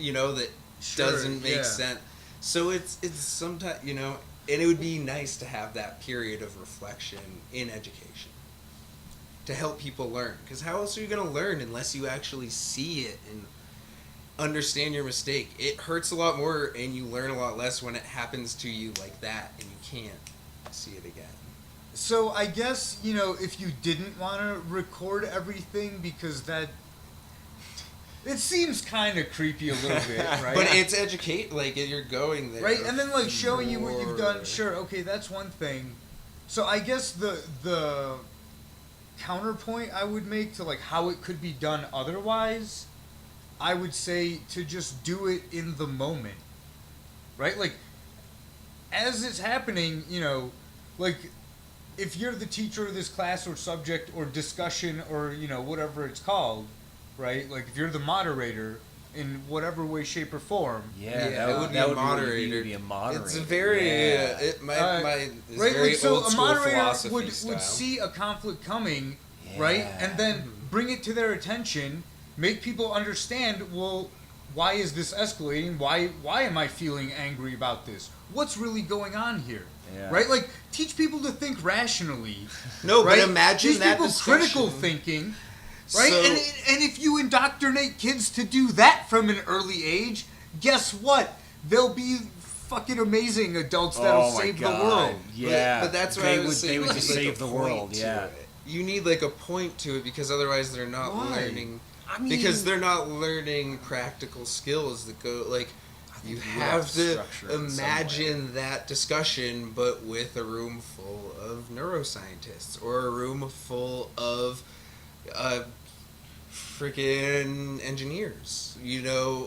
Sure, doesn't make yeah. sense? So it's sometimes and it would be nice to have that period of reflection in education to help people learn. Because how else are you going to learn unless you actually see it and understand your mistake? It hurts a lot more and you learn a lot less when it happens to you like that and you can't see it again. So I guess, if you didn't want to record everything because that it seems kind of creepy a little bit, right? But it's educate, like you're going there. Right, and then like showing you what you've done. for- Sure, okay, that's one thing. So I guess the counterpoint I would make to like how it could be done otherwise, I would say to just do it in the moment. Right? Like as it's happening, like if you're the teacher of this class or subject or discussion or whatever it's called, right? Like if you're the moderator in whatever way, shape, or form. Yeah, Yeah, that it would, would be that a would moderator. be a moderator. It's a very Yeah. it's Right, very like, so old a school moderator philosophy would style. see a conflict coming, right, Yeah. and then bring it to their attention, make people understand. Well, why is this escalating? Why am I feeling angry about this? What's really going on here? Yeah. Right, like teach people to think rationally. No, right? but imagine teach that people discussion. critical thinking. Right, So- and if you indoctrinate kids to do that from an early age, guess what? They'll be fucking amazing adults that'll Oh my save God. the world. Yeah. But that's what they I was would. saying. They would like, just a save the point world. to Yeah. it. You need like a point to it because otherwise they're not Why? learning. I mean, Because they're not learning practical skills that go like. You think you have have to to structure it in some imagine that discussion, but with a room full of neuroscientists or a room full of freaking engineers,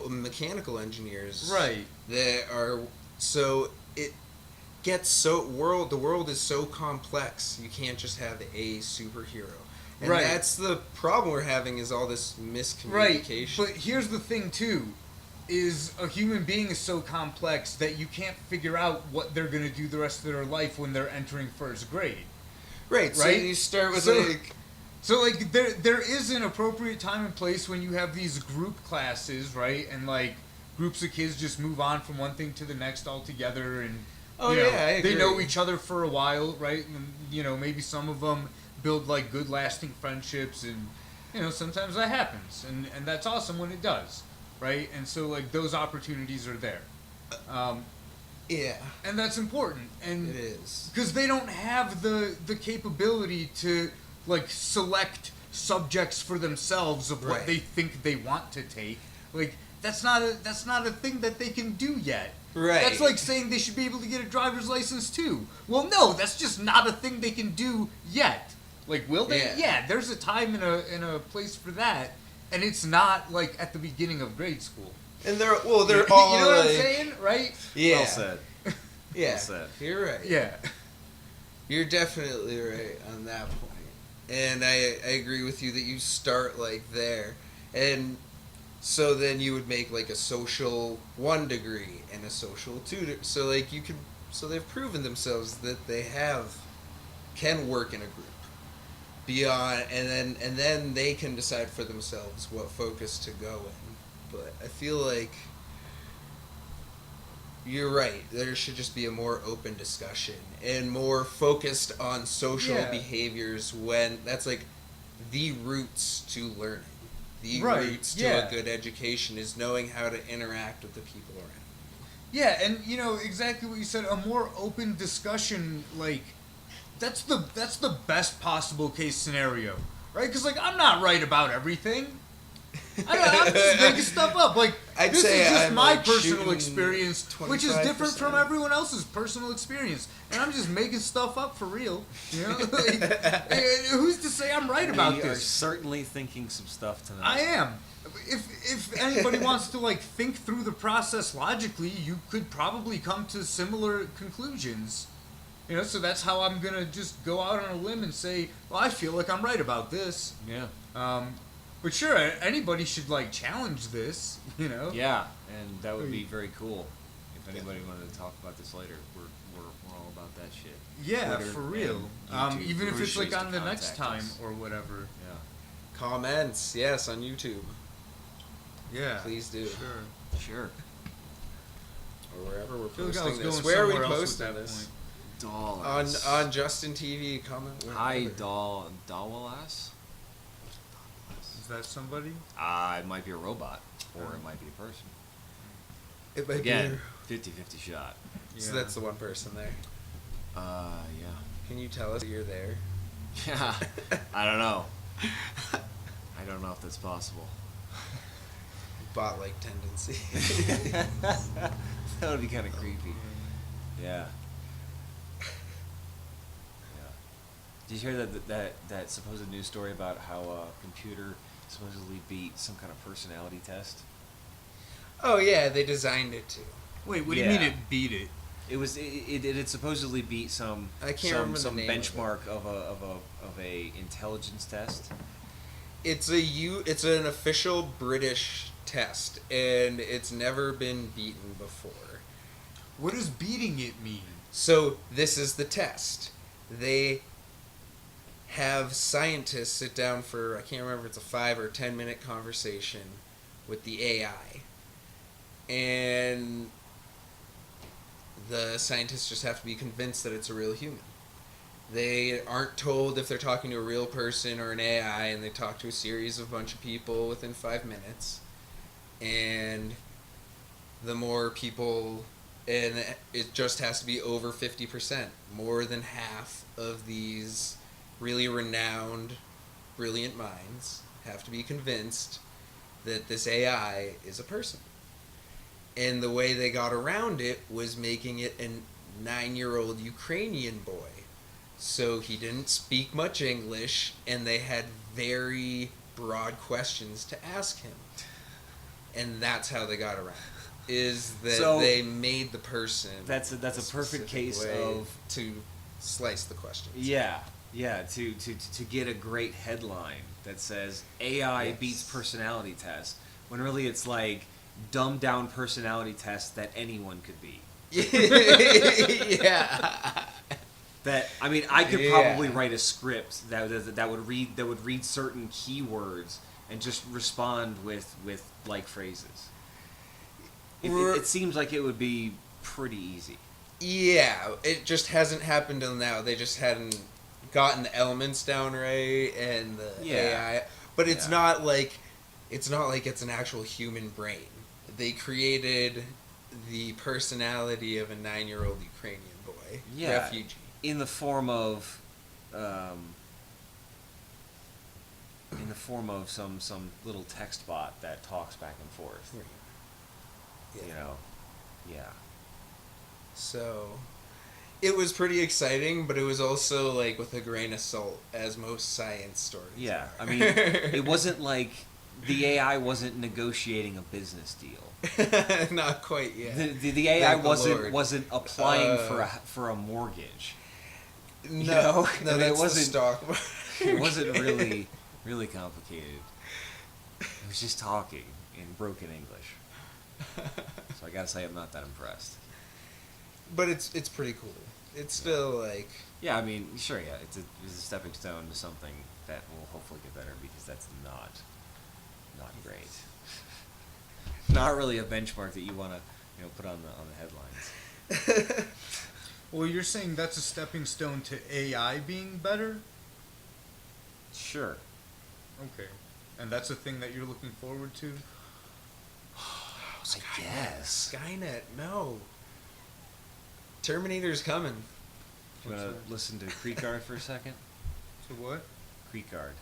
mechanical engineers, Right. that are so the world is so complex. You can't just have a superhero. And Right. that's the problem we're having is all this Right, miscommunication. but here's the thing too, is a human being is so complex that you can't figure out what they're gonna do the rest of their life when they're entering first grade. Right, so Right? you start with So- like So like there is an appropriate time and place when you have these group classes, right? And like groups of kids just move on from one thing to the next altogether, and Oh, you know, yeah, I they know agree. each other for a while, right? And you know, maybe some of them build like good lasting friendships, and you know, sometimes that happens, and that's awesome when it does, right? And so like those opportunities are there. yeah, And that's important, and it is. because they don't have the capability to like select subjects for themselves of what Right. they think they want to take. Like that's not a thing that they can do yet. Right. That's like saying they should be able to get a driver's license too. Well, no, that's just not a thing they can do yet. Like, will they? Yeah. Yeah, there's a time and a place for that, and it's not like at the beginning of grade school. And they're You all know what I'm like, saying, right? yeah, Well said. yeah, Well said. you're right. Yeah. You're definitely right on that point. And I agree with you that you start like there. And so then you would make like a social 1 degree and a social 2 so like you can so they've proven themselves that they can work in a group beyond and then they can decide for themselves what focus to go in. But I feel like you're right. There should just be a more open discussion and more focused on social Yeah. behaviors when that's like the roots to learning. The Right, roots to yeah. a good education is knowing how to interact with the people around. Yeah, and you know exactly what you said. A more open discussion, like that's the best possible case scenario, right? Because like I'm not right about everything. I'm just making stuff up. Like I'd this say is just I'm, my like, personal shooting experience, which is different from 25%. everyone else's personal experience, and I'm just making stuff up for real. You know, like, and who's to say I'm right about We are this? certainly thinking some stuff tonight. I am. If anybody wants to like think through the process logically, you could probably come to similar conclusions. You know, so that's how I'm gonna just go out on a limb and say, well, I feel like I'm right about this. Yeah. But sure, anybody should like challenge this. You know. Yeah, and that would be very cool. If anybody wanted to talk about this later, we're all about that shit. Yeah, Twitter for real. and YouTube. Even if Bruce it's like used to on the next contact time us. or whatever. Yeah. Comments, yes, on YouTube. Yeah. Please do. Sure. Sure. Or wherever we're I feel like I was posting this. going Where are we somewhere else with posting that this? Dollars. On Justin TV, comment. Hi, wherever. Dawalas? Is that somebody? It might be a robot, or it might be a person. It might Again, 50-50 shot. be. So that's the one person there. Yeah. Can you tell us you're there? Yeah. I don't know. I don't know if that's possible. Bot-like tendency. That would be kind of creepy. Yeah. Yeah. Did you hear that supposed news story about how a computer supposedly beat some kind of personality test? Oh yeah, they designed it to. Wait, what do you mean Yeah. it beat it? It had supposedly beat some I can't remember the some name of it. benchmark of a intelligence test. It's an official British test, and it's never been beaten before. What does beating it mean? So this is the test. They have scientists sit down for, I can't remember if it's a 5 or 10 minute conversation with the AI. And the scientists just have to be convinced that it's a real human. They aren't told if they're talking to a real person or an AI, and they talk to a series of bunch of people within 5 minutes. And the more people, and it just has to be over 50%. More than half of these really renowned, brilliant minds have to be convinced that this AI is a person. And the way they got around it was making it a 9-year-old Ukrainian boy. So he didn't speak much English, and they had very broad questions to ask him. And that's how they got around. is that So, they made the person. That's a perfect specific case way of to slice the questions. Yeah, to get a great headline that says AI Yes. beats personality test, when really it's like dumbed down personality test that anyone could beat. Yeah. That I mean, I could Yeah. probably write a script that would read certain keywords and just respond with like phrases. It seems like it would be pretty easy. Yeah, it just hasn't happened till now. They just hadn't gotten the elements down right and the AI. But it's Yeah. not like it's an actual human brain. They created the personality of a 9-year-old Ukrainian boy, refugee. In the form of some little text bot that talks back and forth. Yeah. You know, yeah. So it was pretty exciting, but it was also like with a grain of salt, as most science stories. Yeah, are. I mean, it wasn't like the AI wasn't negotiating a business deal. Not quite yet. The AI Thank the Lord. wasn't applying for a mortgage. No, You know? no, I mean, that's it the wasn't. stock. It wasn't really complicated. It was just talking in broken English. So I gotta say, I'm not that impressed. But it's pretty cool. It's still like Yeah, I mean, sure, yeah, it's a stepping stone to something that will hopefully get better, because that's not great. Not really a benchmark that you want to put on the headlines. Well, you're saying that's a stepping stone to AI being better? Sure. Okay. And that's a thing that you're looking forward to? I guess. Skynet. No. Terminator's coming. You want to listen to Kierkegaard for a second? To what? Kierkegaard.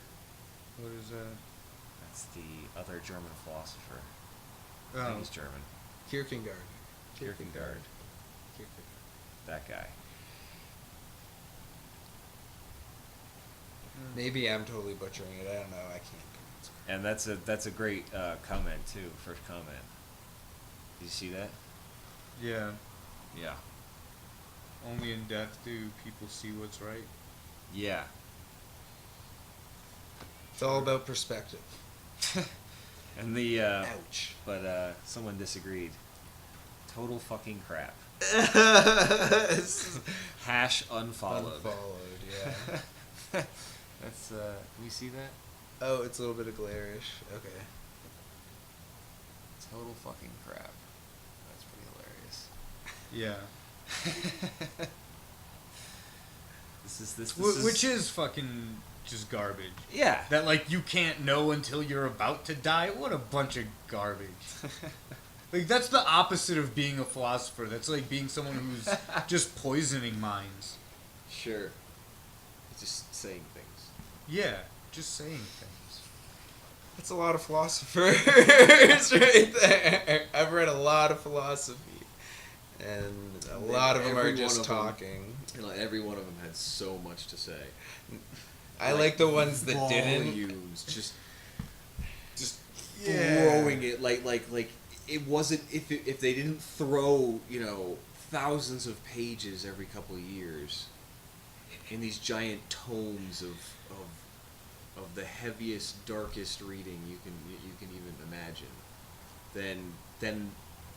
What is that? That's the other German philosopher. I Oh. think he's German. Kierkegaard. Kierkegaard. That guy. Maybe I'm totally butchering it. I don't know. I can't pronounce it. And that's a great comment too. First comment. Did you see that? Yeah. Yeah. Only in death do people see what's right. Yeah. It's all about perspective. And the Ouch. but someone disagreed. Total fucking crap. Hash unfollowed. Unfollowed, yeah. That's can we see that? Oh, it's a little bit of glare-ish. Okay. Total fucking crap. That's pretty hilarious. Yeah. This Which is fucking just garbage. yeah. That, like, you can't know until you're about to die? What a bunch of garbage. Like, that's the opposite of being a philosopher. That's like being someone who's just poisoning minds. Sure. Just saying things. Yeah, just saying things. That's a lot of philosophers right there. I've read a lot of philosophy. And a lot of them are just talking. And like every one of them had so much to say. I like the ones that didn't. Volumes, just Yeah. throwing it like it wasn't if they didn't throw thousands of pages every couple of years in these giant tomes of the heaviest, darkest reading you can even imagine, then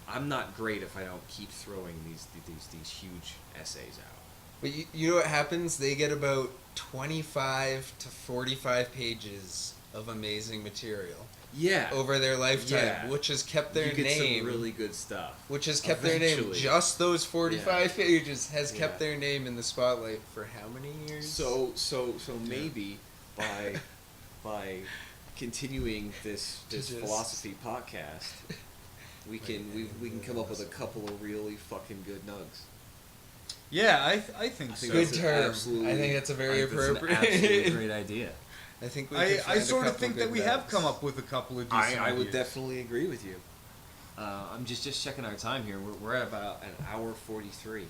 I'm not great if I don't keep throwing these huge essays out. But you know what happens? They get about 25 to 45 pages of amazing material Yeah. over their lifetime, Yeah. which has kept their you get name. some really good stuff. Which has kept their name. Eventually. Just those 45 pages has Yeah. kept their name in the spotlight for how many years? So maybe by continuing this Just- philosophy podcast, we can come up with a couple of really fucking good nugs. Yeah, I think I so. think Good that's term. absolutely- I think that's a very I think that's an appropriate. absolutely great idea. I think we. I could find a sort of couple think that good we have nugs. come up with a couple of decent I would ideas. definitely agree with you. I'm just checking our time here. We're at about an hour 43.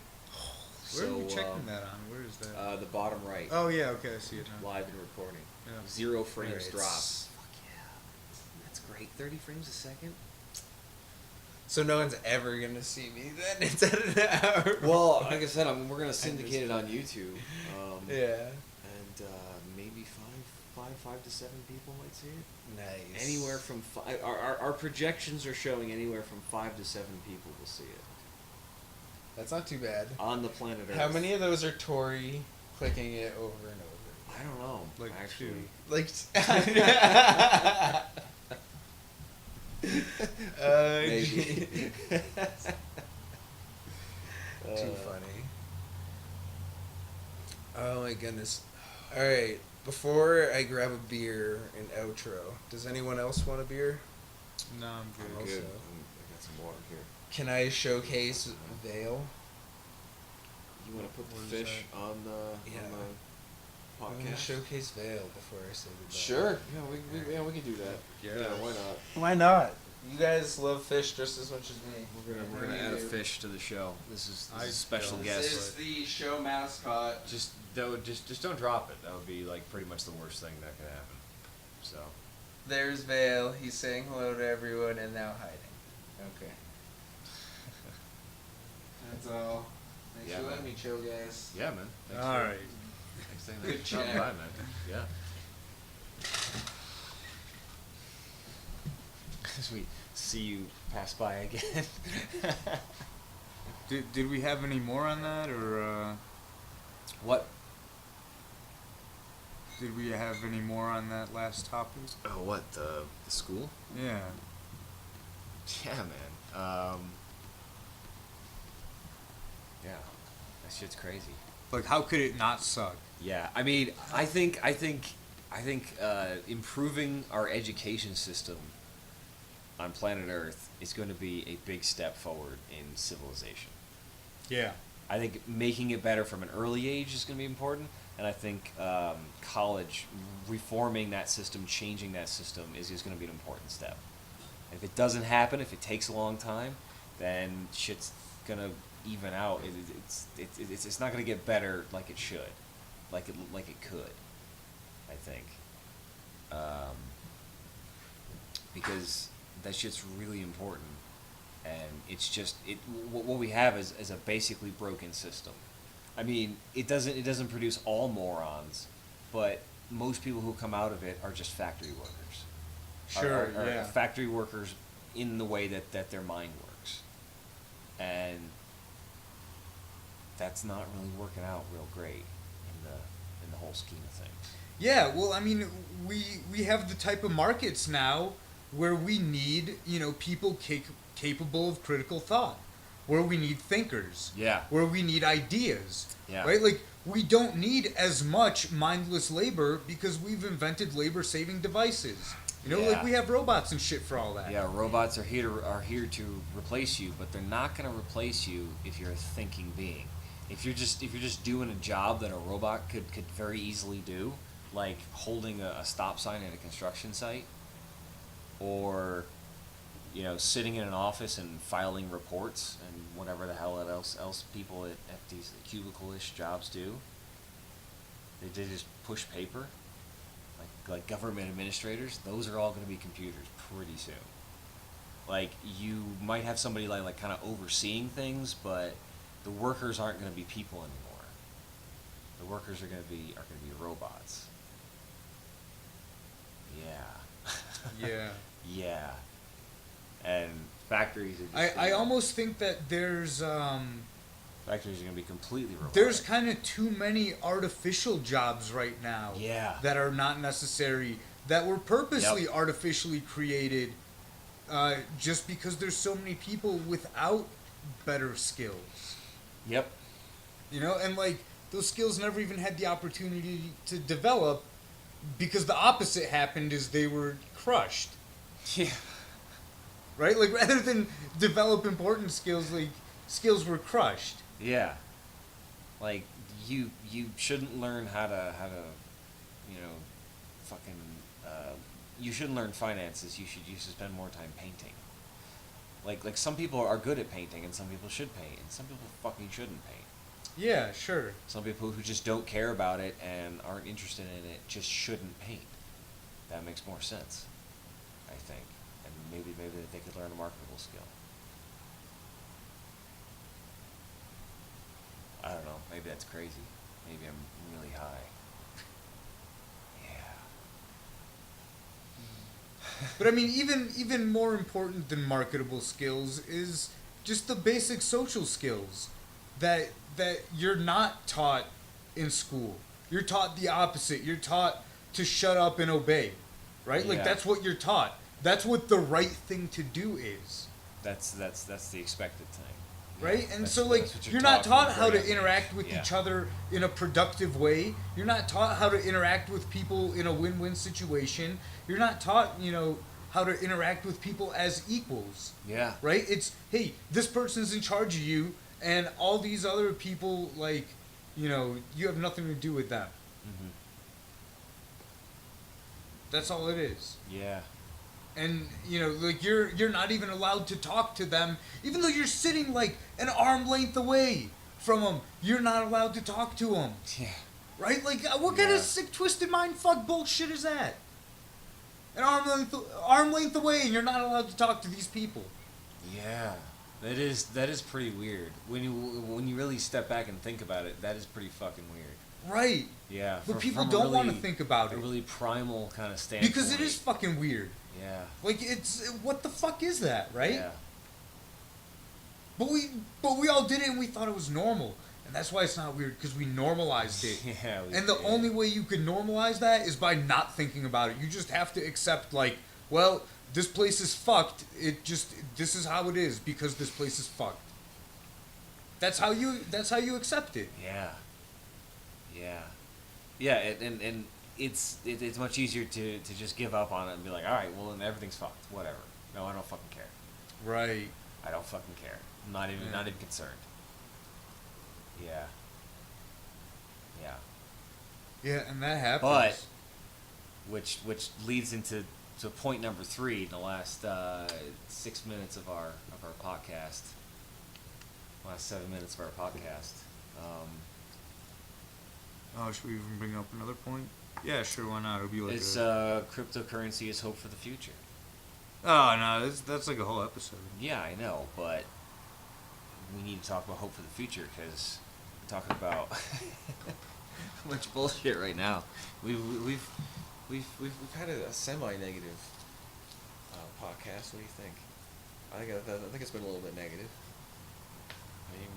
Where are we checking that on? Where is that? The bottom right, Oh, yeah, okay, I see it now. live and recording. Yeah. 0 frames Alright, drop. s- Fuck yeah, that's great. 30 frames a second. So no one's ever gonna see me then. It's at an hour. Well, like I said, we're gonna syndicate it on YouTube. Yeah. And maybe five to seven people might see it. Nice. Anywhere from our projections are showing anywhere from 5 to 7 people will see it That's not too bad. on the planet Earth. How many of those are Tori clicking it over and over? I don't know. Like actually. Like. Maybe. Too funny. Oh my goodness. Alright, before I grab a beer and outro, does anyone else want a beer? No, I'm good. I'm good. Also. I got some water here. Can I showcase Vale? You want to put What the is fish on the Yeah. on I'm the gonna podcast? showcase Vale before I say goodbye. Sure. Yeah, we can do that. Yeah. Why not? Why not? You guys love fish just as much as me. We're gonna add a fish to the show. This is a special don't. guest. This is the show mascot. Just don't drop it. That would be like pretty much the worst thing that could happen. So There's Vale. He's saying hello to everyone and now hiding. Okay. That's all. Thanks Yeah, for man. letting me chill, guys. yeah, man. Thanks All for, right. Thanks for Good stopping chat. by, man. Yeah. As we see you pass by again. Did we have any more on that, or What? did we have any more on that last topic? Oh, what the school? Yeah. Yeah, man. Yeah, that shit's crazy. Like, how could it not suck? Yeah, I mean, I think improving our education system on planet Earth is going to be a big step forward in civilization. Yeah. I think making it better from an early age is going to be important, and I think college, reforming that system, changing that system is going to be an important step. If it doesn't happen, if it takes a long time, then shit's going to even out. It's not going to get better like it should, like it could, I think, because that shit's really important. And it's just what we have is a basically broken system. I mean, it doesn't produce all morons, but most people who come out of it are just factory workers. Sure. Are Yeah. factory workers in the way that their mind works, and that's not really working out real great in the whole scheme of things. Yeah, well, I mean, we have the type of markets now where we need, people capable of critical thought, where we need thinkers, Yeah. where we need ideas, Yeah. right? Like, we don't need as much mindless labor because we've invented labor-saving devices. Like Yeah. we have robots and shit for all that. Yeah, robots are here to replace you, but they're not going to replace you if you're a thinking being. If you're just doing a job that a robot could very easily do, like holding a stop sign at a construction site, or sitting in an office and filing reports and whatever the hell else people at these cubicle-ish jobs do. They just push paper, like government administrators. Those are all going to be computers pretty soon. Like, you might have somebody like kind of overseeing things, but the workers aren't going to be people anymore. The workers are going to be robots. Yeah. Yeah. Yeah. And factories are just I almost think that there's factories are going to be completely robotic. there's kind of too many artificial jobs right now. Yeah. That are not necessary, that were purposely Yep. artificially created, just because there's so many people without better skills. Yep. And like those skills never even had the opportunity to develop because the opposite happened is they were crushed. Yeah. Right? Like rather than develop important skills, like skills were crushed. Yeah. Like, you shouldn't learn how to fucking you shouldn't learn finances. You should spend more time painting. Like some people are good at painting and some people should paint and some people fucking shouldn't paint. Yeah, sure. Some people who just don't care about it and aren't interested in it just shouldn't paint. That makes more sense, I think. And maybe they could learn a marketable skill. I don't know. Maybe that's crazy. Maybe I'm really high. Yeah. But I mean, even more important than marketable skills is just the basic social skills that you're not taught in school. You're taught the opposite. You're taught to shut up and obey, right? Like Yeah. that's what you're taught. That's what the right thing to do is, That's the expected thing. right? Yeah, And that's- so like that's what you're not from taught a how very to young interact age. with Yeah. each other in a productive way. You're not taught how to interact with people in a win-win situation. You're not taught, how to interact with people as equals. Yeah. Right? It's, hey, this person's in charge of you, and all these other people, like, you have nothing to do with them. Mm-hmm. That's all it is. Yeah. And, like, you're not even allowed to talk to them, even though you're sitting, like, an arm length away from them. You're not allowed to talk to them. Yeah. Right? Like, what kind Yeah. of sick, twisted mind fuck bullshit is that? An arm length away, and you're not allowed to talk to these people. Yeah. That is pretty weird. When you really step back and think about it, that is pretty fucking weird. Right. Yeah. But people from a don't want to really- think about a it. really primal kind of standpoint. Because it is fucking weird. Yeah. Like, what the fuck is that, right? Yeah. But we all did it and we thought it was normal. And that's why it's not weird, because we normalized it. Yeah. And the only way you can normalize that is by not thinking about it. You just have to accept, like, well, this place is fucked. This is how it is because this place is fucked. That's how you accept it. Yeah. Yeah. Yeah, and it's much easier to just give up on it and be like, all right, well, then everything's fucked. Whatever. No, I don't fucking care. Right. I don't fucking care. I'm not even concerned. Yeah. Yeah. Yeah, and that happens. But which leads into point number 3 in the last 6 minutes of our podcast. Last 7 minutes of our podcast. Should we even bring up another point? Yeah, sure. Why not? It'll be like It's cryptocurrency is hope for the future. Oh no, that's like a whole episode. Yeah, I know, but we need to talk about hope for the future because we're talking about much bullshit right now. We've had a semi-negative podcast. What do you think? I think it's been a little bit negative. I mean,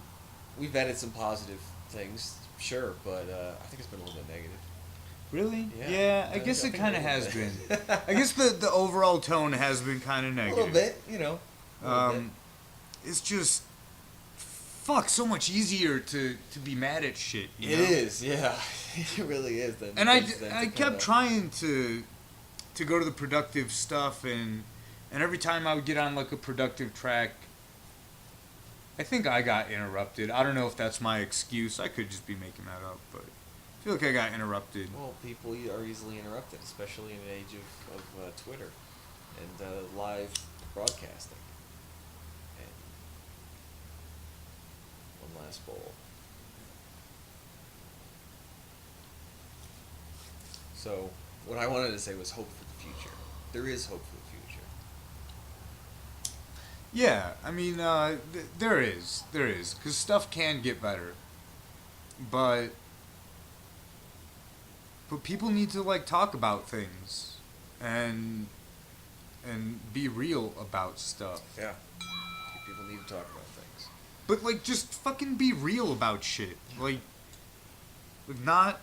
we've added some positive things, sure, but I think it's been a little bit negative. Really? Yeah. I guess I it think kind a of little has bit. been. I guess the overall tone has been kind of A negative. little bit, a little bit. It's just so much easier to be mad at shit. You It know? is, yeah. It really is. And I kept trying to go to the productive stuff, and every time I would get on like a productive track, I think I got interrupted. I don't know if that's my excuse. I could just be making that up, but I feel like I got interrupted. Well, people are easily interrupted, especially in the age of Twitter and live broadcasting. And one last bowl. So, what I wanted to say was hope for the future. There is hope for the future. Yeah, I mean, there is, because stuff can get better, but people need to like talk about things, and be real about stuff. Yeah. People need to talk about things. But like, just fucking be real about shit. Like not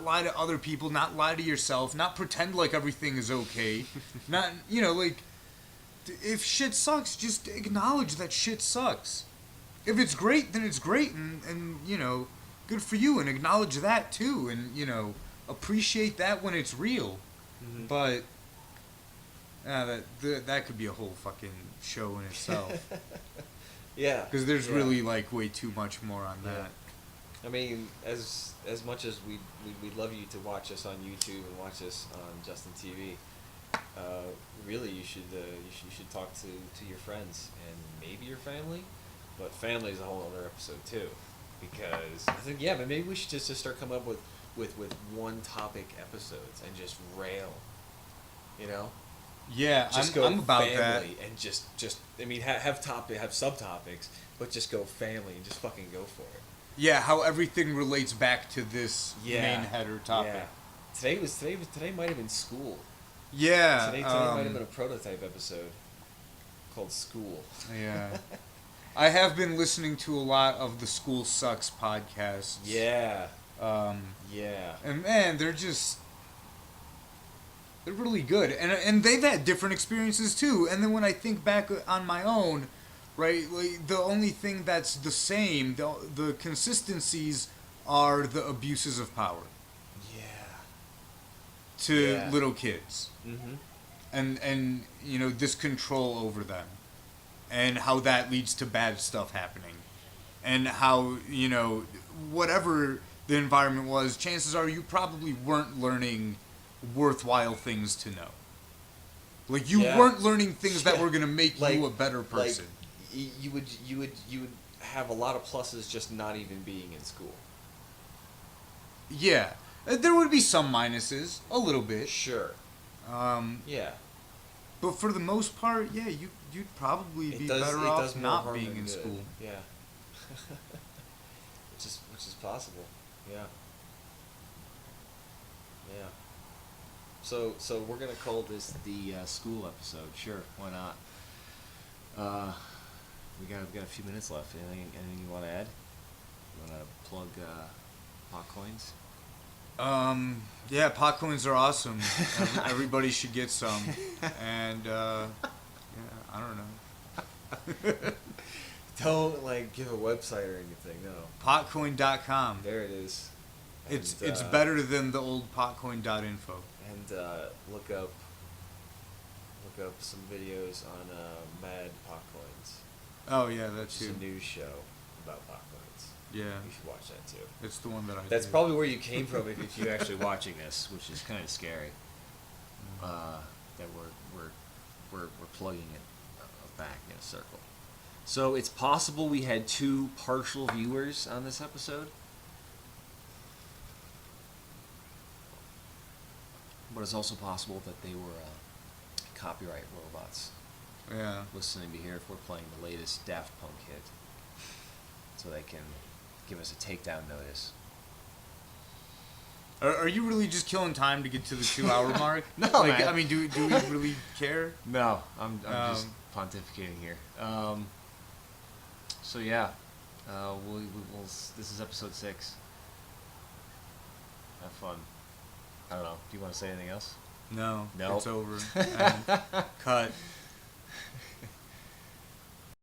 lie to other people, not lie to yourself, not pretend like everything is okay, not like. If shit sucks, just acknowledge that shit sucks. If it's great, then it's great, and good for you, and acknowledge that too, and appreciate that when it's real. Mm-hmm. But that could be a whole fucking show in itself, Yeah. because there's yeah. really like way too much more on Yeah. that. I mean, as much as we'd love you to watch us on YouTube and watch us on Justin TV, really you should talk to your friends and maybe your family, but family is a whole other episode too, because I think but maybe we should just start coming up with one topic episodes and just rail, Yeah, just I'm go about family that. and just I mean have subtopics, but just go family and just fucking go for it. Yeah, how everything relates back to this main header topic. Yeah. Today might have been school. Yeah. Today might have been a prototype episode called School. Yeah. I have been listening to a lot of the School Sucks podcasts. Yeah. Yeah. And man, they're really good. And they've had different experiences too. And then when I think back on my own, right, like the only thing that's the same, the consistencies are the abuses of power. Yeah. To little kids. Mm-hmm. And you know, this control over them. And how that leads to bad stuff happening. And how, you know, whatever the environment was, chances are you probably weren't learning worthwhile things to know. Like, you weren't learning things that were going to make you a better person. Like, you would have a lot of pluses just not even being in school. Yeah. There would be some minuses, a little bit. Sure. Yeah. But for the most part, yeah, you'd probably be better off not being in school. Yeah. which is possible. Yeah. Yeah. So we're gonna call this the school episode. Sure, why not? We got a few minutes left. Anything you want to add? You want to plug pot coins? Yeah, pot coins are awesome. Everybody should get some. And yeah, I don't know. Don't give a website or anything. No. Potcoin.com. There it is. It's better than the old potcoin.info. And look up some videos on Mad Potcoins. Oh yeah, that's It's a news show about potcoins. Yeah. You should watch that too. It's the one that I That's did. probably where you came from if you're actually watching this, which is kind of scary. That we're plugging it back in a circle. So it's possible we had 2 partial viewers on this episode. But it's also possible that they were copyright robots. Yeah. Listening to hear if we're playing the latest Daft Punk hit, so they can give us a takedown notice. Are you really just killing time to get to the 2-hour mark? No, man. I mean, do we really care? No, I'm just pontificating here. So yeah, we'll this is episode 6. Have fun. I don't know. Do you want to say anything else? No. No. It's over. And cut.